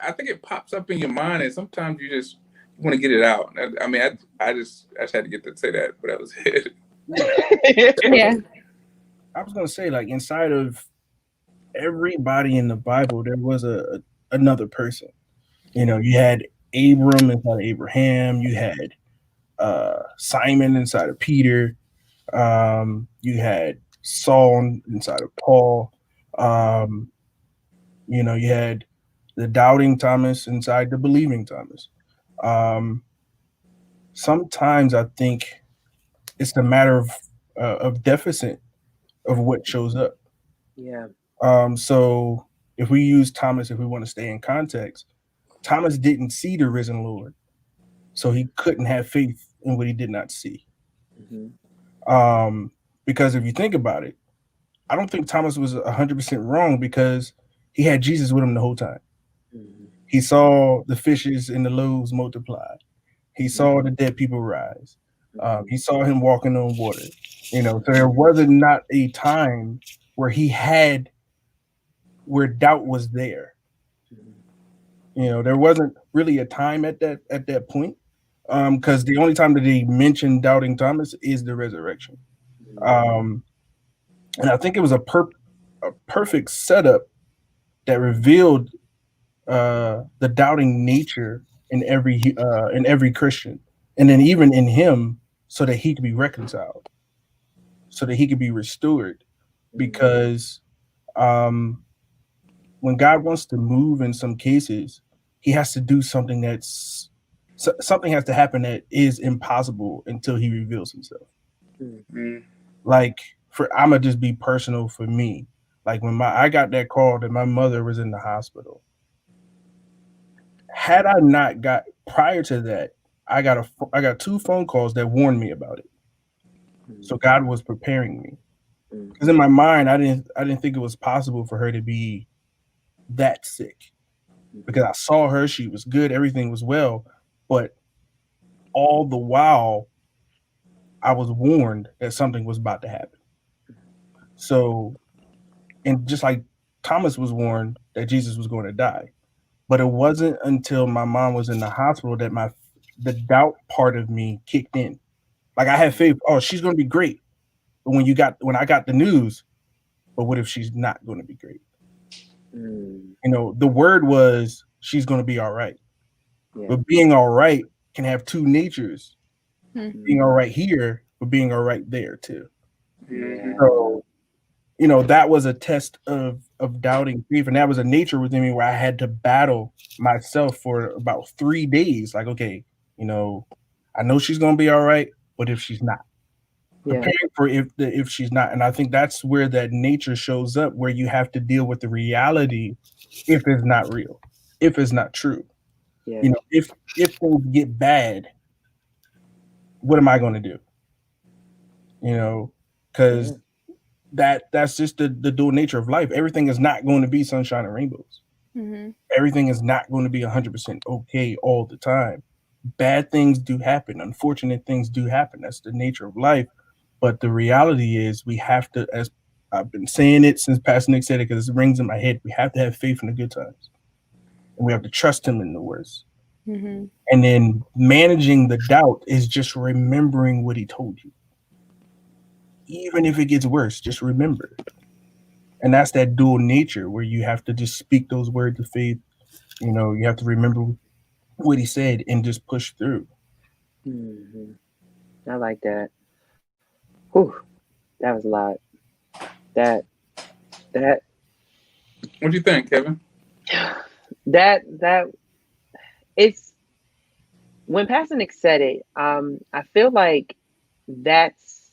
I think it pops up in your mind, and sometimes you just want to get it out. I mean, I just had to get to say that, but that was it. I was gonna say, like, inside of everybody in the Bible, there was another person. You had Abram inside of Abraham. You had Simon inside of Peter. You had Saul inside of Paul. You had the doubting Thomas inside the believing Thomas. Sometimes I think it's a matter of deficit of what shows up. Yeah. So if we use Thomas, if we want to stay in context, Thomas didn't see the risen Lord, so he couldn't have faith in what he did not see. Because if you think about it, I don't think Thomas was 100% wrong, because he had Jesus with him the whole time. He saw the fishes and the loaves multiply. He saw the dead people rise. He saw him walking on water. So there wasn't not a time where where doubt was there. There wasn't really a time at that point, because the only time that they mention doubting Thomas is the resurrection. And I think it was a perfect setup that revealed the doubting nature in every Christian, and then even in him, so that he could be reconciled, so that he could be restored. Because when God wants to move in some cases, he has to do something something has to happen that is impossible until he reveals himself. Like, I'm gonna just be personal for me. Like, when I got that call that my mother was in the hospital, had I not got, prior to that, I got 2 phone calls that warned me about it. So God was preparing me, because in my mind, I didn't think it was possible for her to be that sick, because I saw her, she was good, everything was well, but all the while I was warned that something was about to happen. So, and just like Thomas was warned that Jesus was going to die, but it wasn't until my mom was in the hospital that the doubt part of me kicked in. Like, I had faith, oh, she's going to be great. But when I got the news, but what if she's not going to be great? The word was, she's going to be all right. Yeah. But being all right can have 2 natures. Being all right here, but being all right there too. Yeah. So, that was a test of doubting faith, and that was a nature within me where I had to battle myself for about 3 days. Like, okay, I know she's going to be all right, but if she's not, preparing for if she's not. And I think that's where that nature shows up, where you have to deal with the reality if it's not real, if it's not true. Yeah. If things get bad, what am I going to do? Because that's just the dual nature of life. Everything is not going to be sunshine and rainbows. Everything is not going to be 100% okay all the time. Bad things do happen. Unfortunate things do happen. That's the nature of life. But the reality is, we have to, as I've been saying it since Pastor Nick said it, because it rings in my head, we have to have faith in the good times, and we have to trust him in the worst. And then managing the doubt is just remembering what he told you. Even if it gets worse, just remember. And that's that dual nature where you have to just speak those words of faith. You have to remember what he said and just push through. I like that. Whew, that was a lot. That. What do you think, Kevin? That it's, when Pastor Nick said it, I feel like that's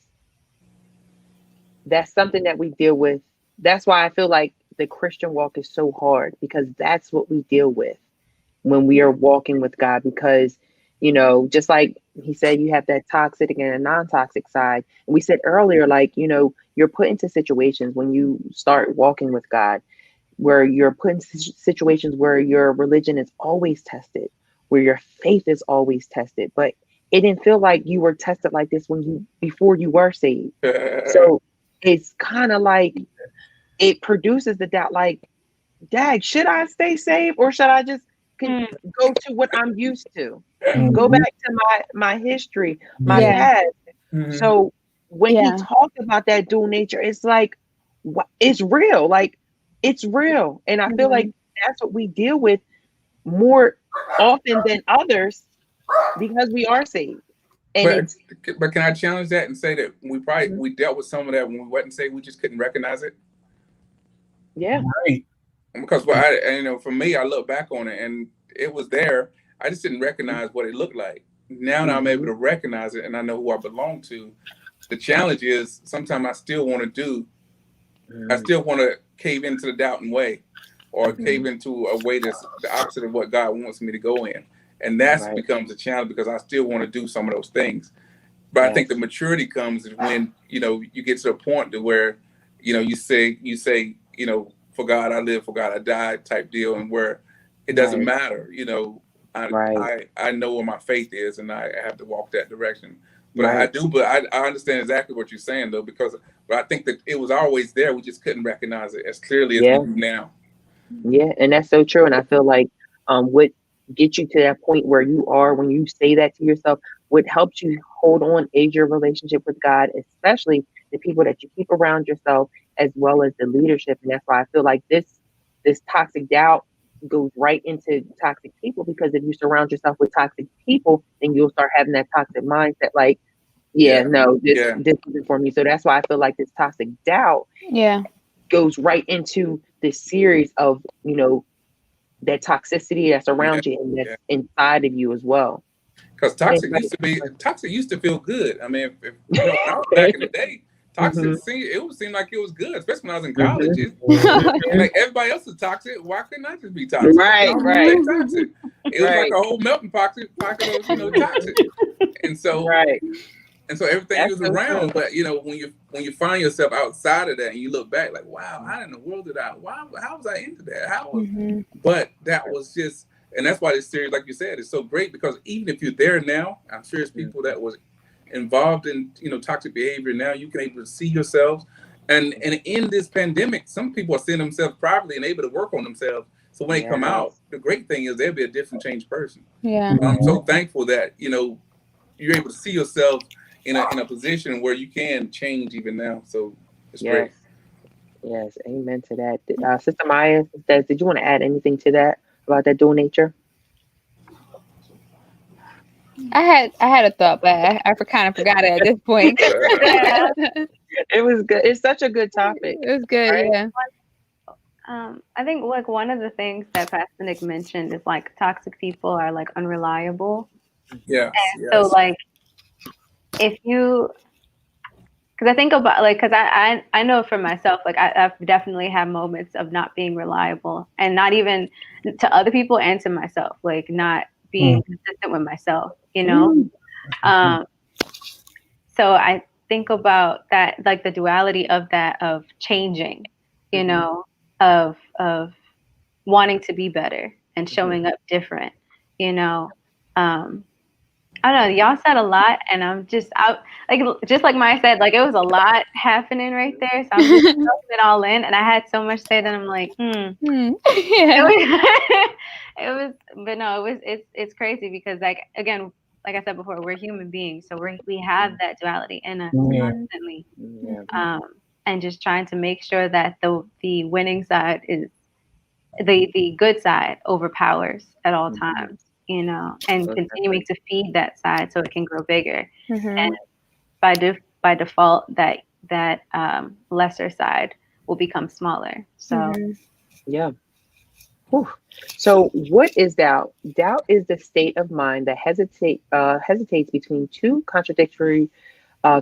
something that we deal with. That's why I feel like the Christian walk is so hard, because that's what we deal with when we are walking with God. Because, just like he said, you have that toxic and a non-toxic side. And we said earlier, like, you're put into situations when you start walking with God, where you're put in situations where your religion is always tested, where your faith is always tested. But it didn't feel like you were tested like this before you were saved. So it's kind of like, it produces the doubt, like, dag, should I stay saved, or should I just go to what I'm used to? Go back to my history, my past. So when he talked about that dual nature, it's like, it's real. Like, it's real. And I feel like that's what we deal with more often than others, because we are saved. And but can I challenge that and say that we dealt with some of that when we wasn't saved, we just couldn't recognize it? Yeah. Right. Because for me, I look back on it and it was there. I just didn't recognize what it looked like. Now that I'm able to recognize it and I know who I belong to, the challenge is sometimes I still want to do I still want to cave into the doubting way, or cave into a way that's the opposite of what God wants me to go in. And that becomes a challenge because I still want to do some of those things. But I think the maturity comes is when, you get to a point to where, you say, for God I live, for God I die type deal, and where it doesn't matter, I know where my faith is, and I have to walk that direction. But I understand exactly what you're saying though, but I think that it was always there. We just couldn't recognize it as clearly as we do now. Yeah, and that's so true. And I feel like what gets you to that point where you are when you say that to yourself, what helps you hold on is your relationship with God, especially the people that you keep around yourself, as well as the leadership. And that's why I feel like this toxic doubt goes right into toxic people, because if you surround yourself with toxic people, then you'll start having that toxic mindset like, this isn't for me. So that's why I feel like this toxic doubt goes right into this series of, that toxicity that's around you and that's inside of you as well. Because toxic used to feel good. I mean, back in the day, toxic it would seem like it was good, especially when I was in college. Like everybody else is toxic. Why couldn't I just be toxic? Right. Toxic. It was like a whole melting pot of toxic. And so and so everything was around, but when you find yourself outside of that and you look back, like, wow, how in the world did how was I into that? But that was just, and that's why this series, like you said, is so great, because even if you're there now, I'm sure it's people that was involved in toxic behavior now, you can able to see yourselves, and in this pandemic, some people are seeing themselves privately and able to work on themselves. So when they come out, the great thing is they'll be a different changed person. I'm so thankful that you're able to see yourself in a position where you can change even now. So it's great. Yes, amen to that. Sister Maya says, did you want to add anything to that about that dual nature? I had a thought, but I kind of forgot it at this point. It was good. It's such a good topic. It was good, right? I think like one of the things that Pastor Nick mentioned is like toxic people are like unreliable. Yeah. So like if you, because I think about like, because I know for myself, like I've definitely had moments of not being reliable, and not even to other people and to myself, like not being consistent with myself, So I think about that, like the duality of that, of changing, of wanting to be better and showing up different, I don't know. Y'all said a lot, and I'm just out. Just like Maya said, like it was a lot happening right there. So I'm just soaking it all in, and I had so much to say that I'm like, It's crazy because again, like I said before, we're human beings, so we have that duality in us constantly, and just trying to make sure that the winning side is the good side overpowers at all times. And continuing to feed that side so it can grow bigger. And by default, that lesser side will become smaller. So, So what is doubt? Doubt is the state of mind that hesitates between two contradictory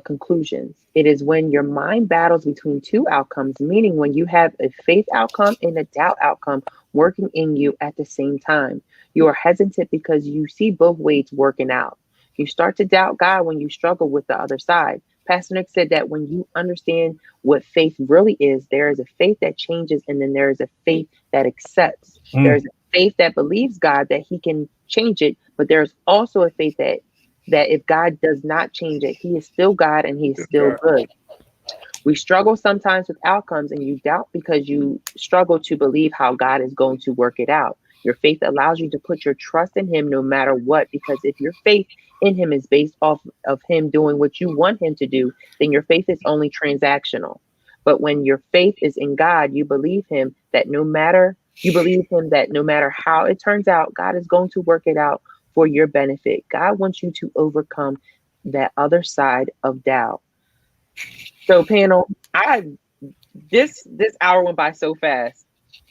conclusions. It is when your mind battles between two outcomes, meaning when you have a faith outcome and a doubt outcome working in you at the same time. You are hesitant because you see both ways working out. You start to doubt God when you struggle with the other side. Pastor Nick said that when you understand what faith really is, there is a faith that changes, and then there is a faith that accepts. There's a faith that believes God that he can change it, but there's also a faith that if God does not change it, he is still God and he is still good. We struggle sometimes with outcomes, and you doubt because you struggle to believe how God is going to work it out. Your faith allows you to put your trust in him no matter what, because if your faith in him is based off of him doing what you want him to do, then your faith is only transactional. But when your faith is in God, you believe him that no matter how it turns out, God is going to work it out for your benefit. God wants you to overcome that other side of doubt. So panel, this hour went by so fast.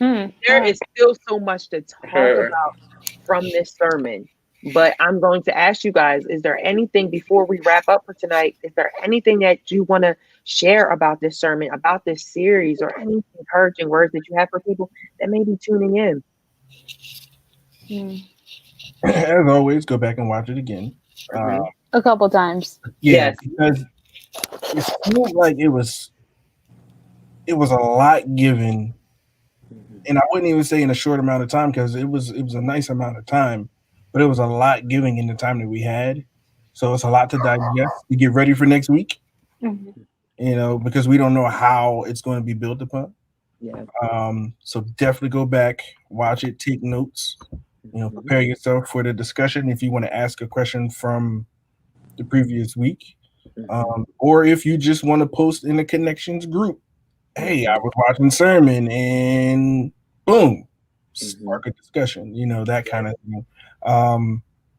There is still so much to talk about from this sermon, But I'm going to ask you guys, is there anything before we wrap up for tonight? Is there anything that you want to share about this sermon, about this series, or any encouraging words that you have for people that may be tuning in? As always, go back and watch it again. A couple times. Yeah, Yes. because it seemed like it was a lot given, and I wouldn't even say in a short amount of time, because it was a nice amount of time, but it was a lot giving in the time that we had. So it's a lot to digest to get ready for next week. Because we don't know how it's going to be built upon. Yeah. So definitely go back, watch it, take notes. Prepare yourself for the discussion if you want to ask a question from the previous week, or if you just want to post in the connections group. Hey, I was watching sermon and boom, spark a discussion. That kind of thing.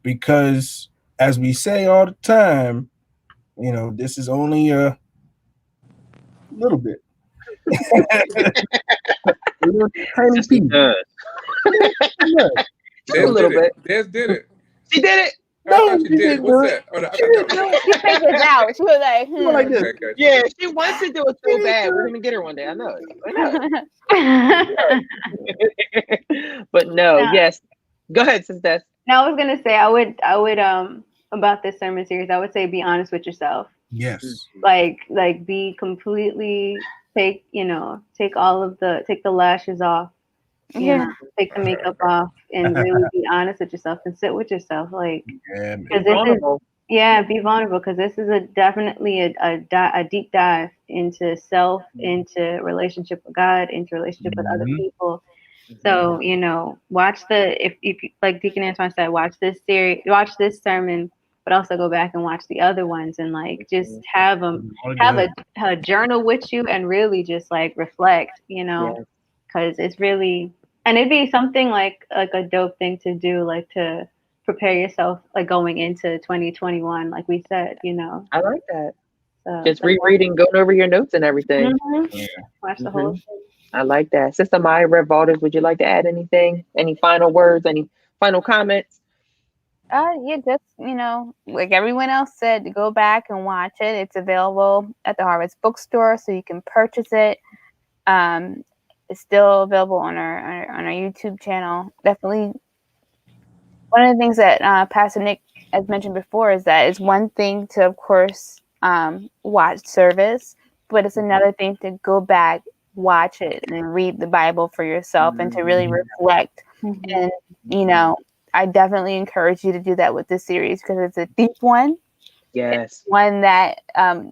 Because as we say all the time, this is only a little bit. Tiny piece. A little bit. Des did it. She did it. No, she did. What's that? Oh, She figured it out. She was like, like this. Okay. Yeah, she wants to do it so bad. We're gonna get her one day. I know it. But no, yes. Go ahead, sister. No, I was gonna say I would about this sermon series, I would say be honest with yourself. Yes. Like be completely take the lashes off. Take the makeup off and really be honest with yourself and sit with yourself. Like, be vulnerable. Be vulnerable, because this is definitely a deep dive into self, into relationship with God, into relationship with other people. So, watch if like Deacon Antoine said, watch this sermon, but also go back and watch the other ones, and like just have a journal with you and really just like reflect, because it's really, and it'd be something like a dope thing to do, like to prepare yourself, like going into 2021, like we said, I like that. So, just rereading, going over your notes and everything. Watch the whole thing. I like that. Sister Maya, Rev Valdez, would you like to add anything? Any final words? Any final comments? Just, like everyone else said, to go back and watch it. It's available at the Harvest Bookstore, so you can purchase it. It's still available on our YouTube channel. Definitely. One of the things that Pastor Nick has mentioned before is that it's one thing to, of course, watch service, but it's another thing to go back, watch it, and read the Bible for yourself, and to really reflect. And, I definitely encourage you to do that with this series, because it's a deep one. Yes. It's one that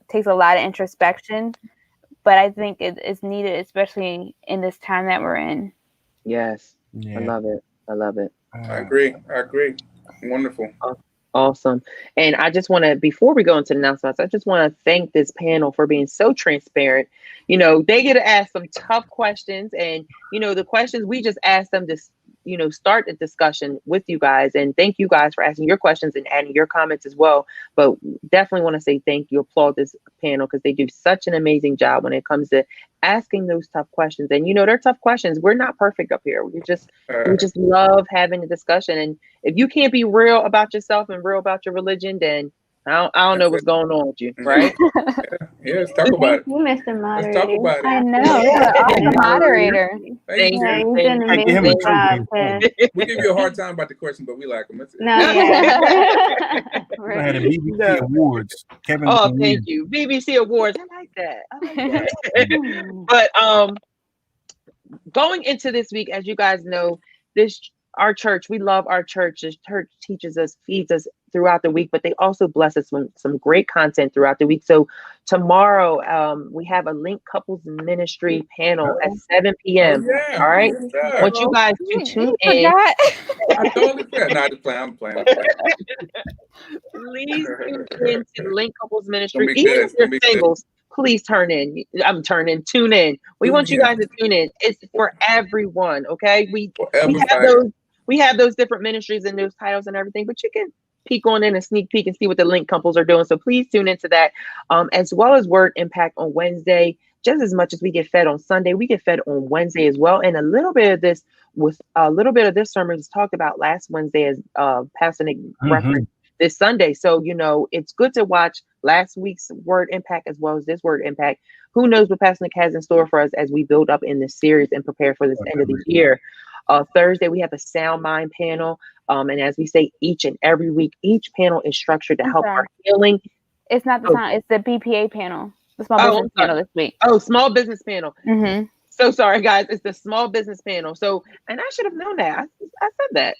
takes a lot of introspection, but I think it's needed, especially in this time that we're in. Yes. Yeah. I love it. I agree. Wonderful. Awesome. And I just want to, before we go into the announcements, I just want to thank this panel for being so transparent. They get to ask some tough questions, and, the questions we just asked them to, start the discussion with you guys. And thank you guys for asking your questions and adding your comments as well. But definitely want to say thank you, applaud this panel, because they do such an amazing job when it comes to asking those tough questions. And, they're tough questions. We're not perfect up here. We just love having a discussion. And if you can't be real about yourself and real about your religion, then I don't know what's going on with you, right? Yeah, let's talk about it. You, Mr. Moderator. Let's talk about it. I know. You're a moderator. Thank you. You've done an amazing job. We give you a hard time about the question, but we like them. No, yeah. I had a BBC Awards. Kevin. Thank you. BBC Awards. I like that. But going into this week, as you guys know, our church, we love our church. The church teaches us, feeds us throughout the week, but they also bless us with some great content throughout the week. So tomorrow, we have a Link Couples Ministry panel at 7 p.m. All right. I want you guys to tune in. I totally forgot. No, I'm playing. Please tune in to Link Couples Ministry. Even if you're singles, please tune in. We want you guys to tune in. It's for everyone. Okay. We have those different ministries and those titles and everything, but you can peek on in and sneak peek and see what the Link couples are doing. So please tune into that, as well as Word Impact on Wednesday. just as much as we get fed on Sunday, we get fed on Wednesday as well. And a little bit of this sermon was talked about last Wednesday, as Pastor Nick referenced this Sunday. So, it's good to watch last week's Word Impact as well as this Word Impact. Who knows what Pastor Nick has in store for us as we build up in this series and prepare for this end of the year. Thursday, we have a Sound Mind panel. And as we say, each and every week, each panel is structured to help our healing. It's not the sound, it's the BPA panel, the small business panel this week. Oh, small business panel. So sorry, guys. It's the small business panel. So, and I should have known that. I said that.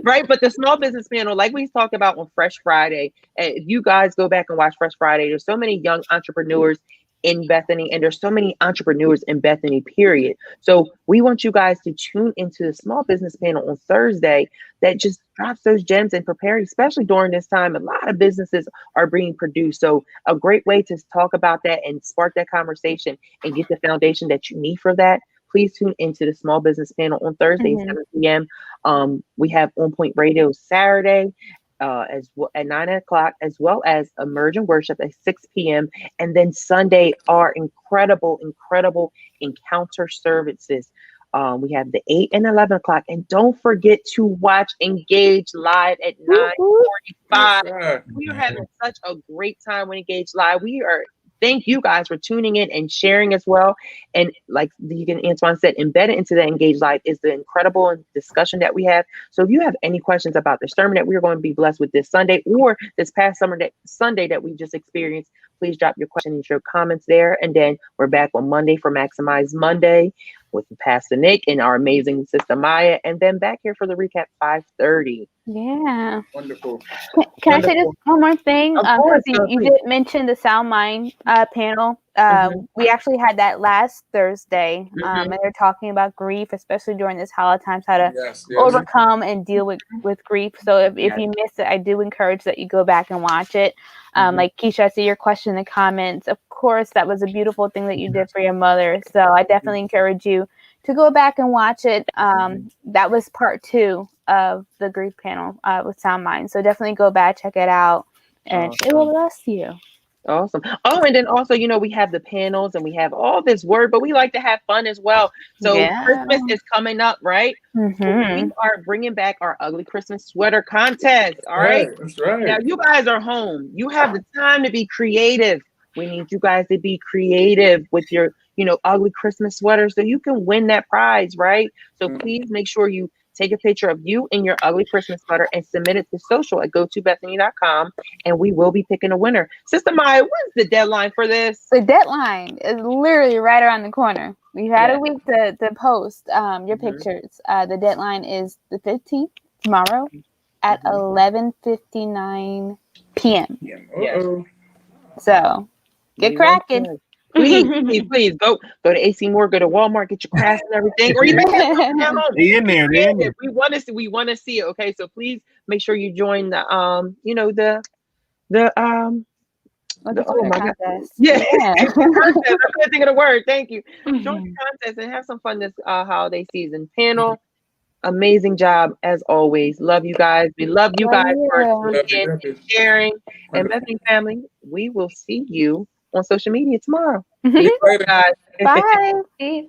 Right. But the small business panel, like we talked about on Fresh Friday, if you guys go back and watch Fresh Friday, there's so many young entrepreneurs in Bethany, and there's so many entrepreneurs in Bethany, period. So we want you guys to tune into the small business panel on Thursday that just drops those gems and prepare, especially during this time. A lot of businesses are being produced. So a great way to talk about that and spark that conversation and get the foundation that you need for that. Please tune into the small business panel on Thursday, 7 p.m. We have On Point Radio Saturday as well at 9 o'clock, as well as Emerging Worship at 6 p.m. And then Sunday, our incredible encounter services. We have the 8 and 11 o'clock. And don't forget to watch Engage Live at 9:45. We are having such a great time with Engage Live. Thank you guys for tuning in and sharing as well. And like Antoine said, embedded into that Engage Live is the incredible discussion that we have. So if you have any questions about the sermon that we're going to be blessed with this Sunday or this past Sunday that we just experienced, please drop your questions and your comments there. And then we're back on Monday for Maximize Monday with Pastor Nick and our amazing sister Maya. And then back here for the recap 5:30. Yeah. Wonderful. Can I say just one more thing? Of course, you did mention the Sound Mind panel. We actually had that last Thursday, and they're talking about grief, especially during this holiday times, how to overcome and deal with grief. So if you missed it, I do encourage that you go back and watch it. Like Keisha, I see your question in the comments. Of course, that was a beautiful thing that you did for your mother. So I definitely encourage you to go back and watch it. That was part 2 of the grief panel with Sound Mind. So definitely go back, check it out, and it will bless you. Awesome. Oh, and then also, we have the panels and we have all this word, but we like to have fun as well. So Christmas is coming up, right? So we are bringing back our ugly Christmas sweater contest. All right. That's right. Now you guys are home. You have the time to be creative. We need you guys to be creative with your, ugly Christmas sweater so you can win that prize, right? So please make sure you take a picture of you in your ugly Christmas sweater and submit it to social at gotobethany.com, and we will be picking a winner. Sister Maya, when's the deadline for this? The deadline is literally right around the corner. We've had a week to post your pictures. The deadline is the 15th, tomorrow, at 11:59 p.m. So get cracking. Please go to AC Moore, go to Walmart, get your crafts and everything, or you make it They in there. We want to see it. Okay, so please make sure you join the contest. Yeah. I couldn't think of the word. Thank you. Join the contest and have some fun this holiday season. Panel, amazing job as always. Love you guys. We love you guys for sharing. And Bethany family, we will see you on social media tomorrow. See you later. Bye. Bye.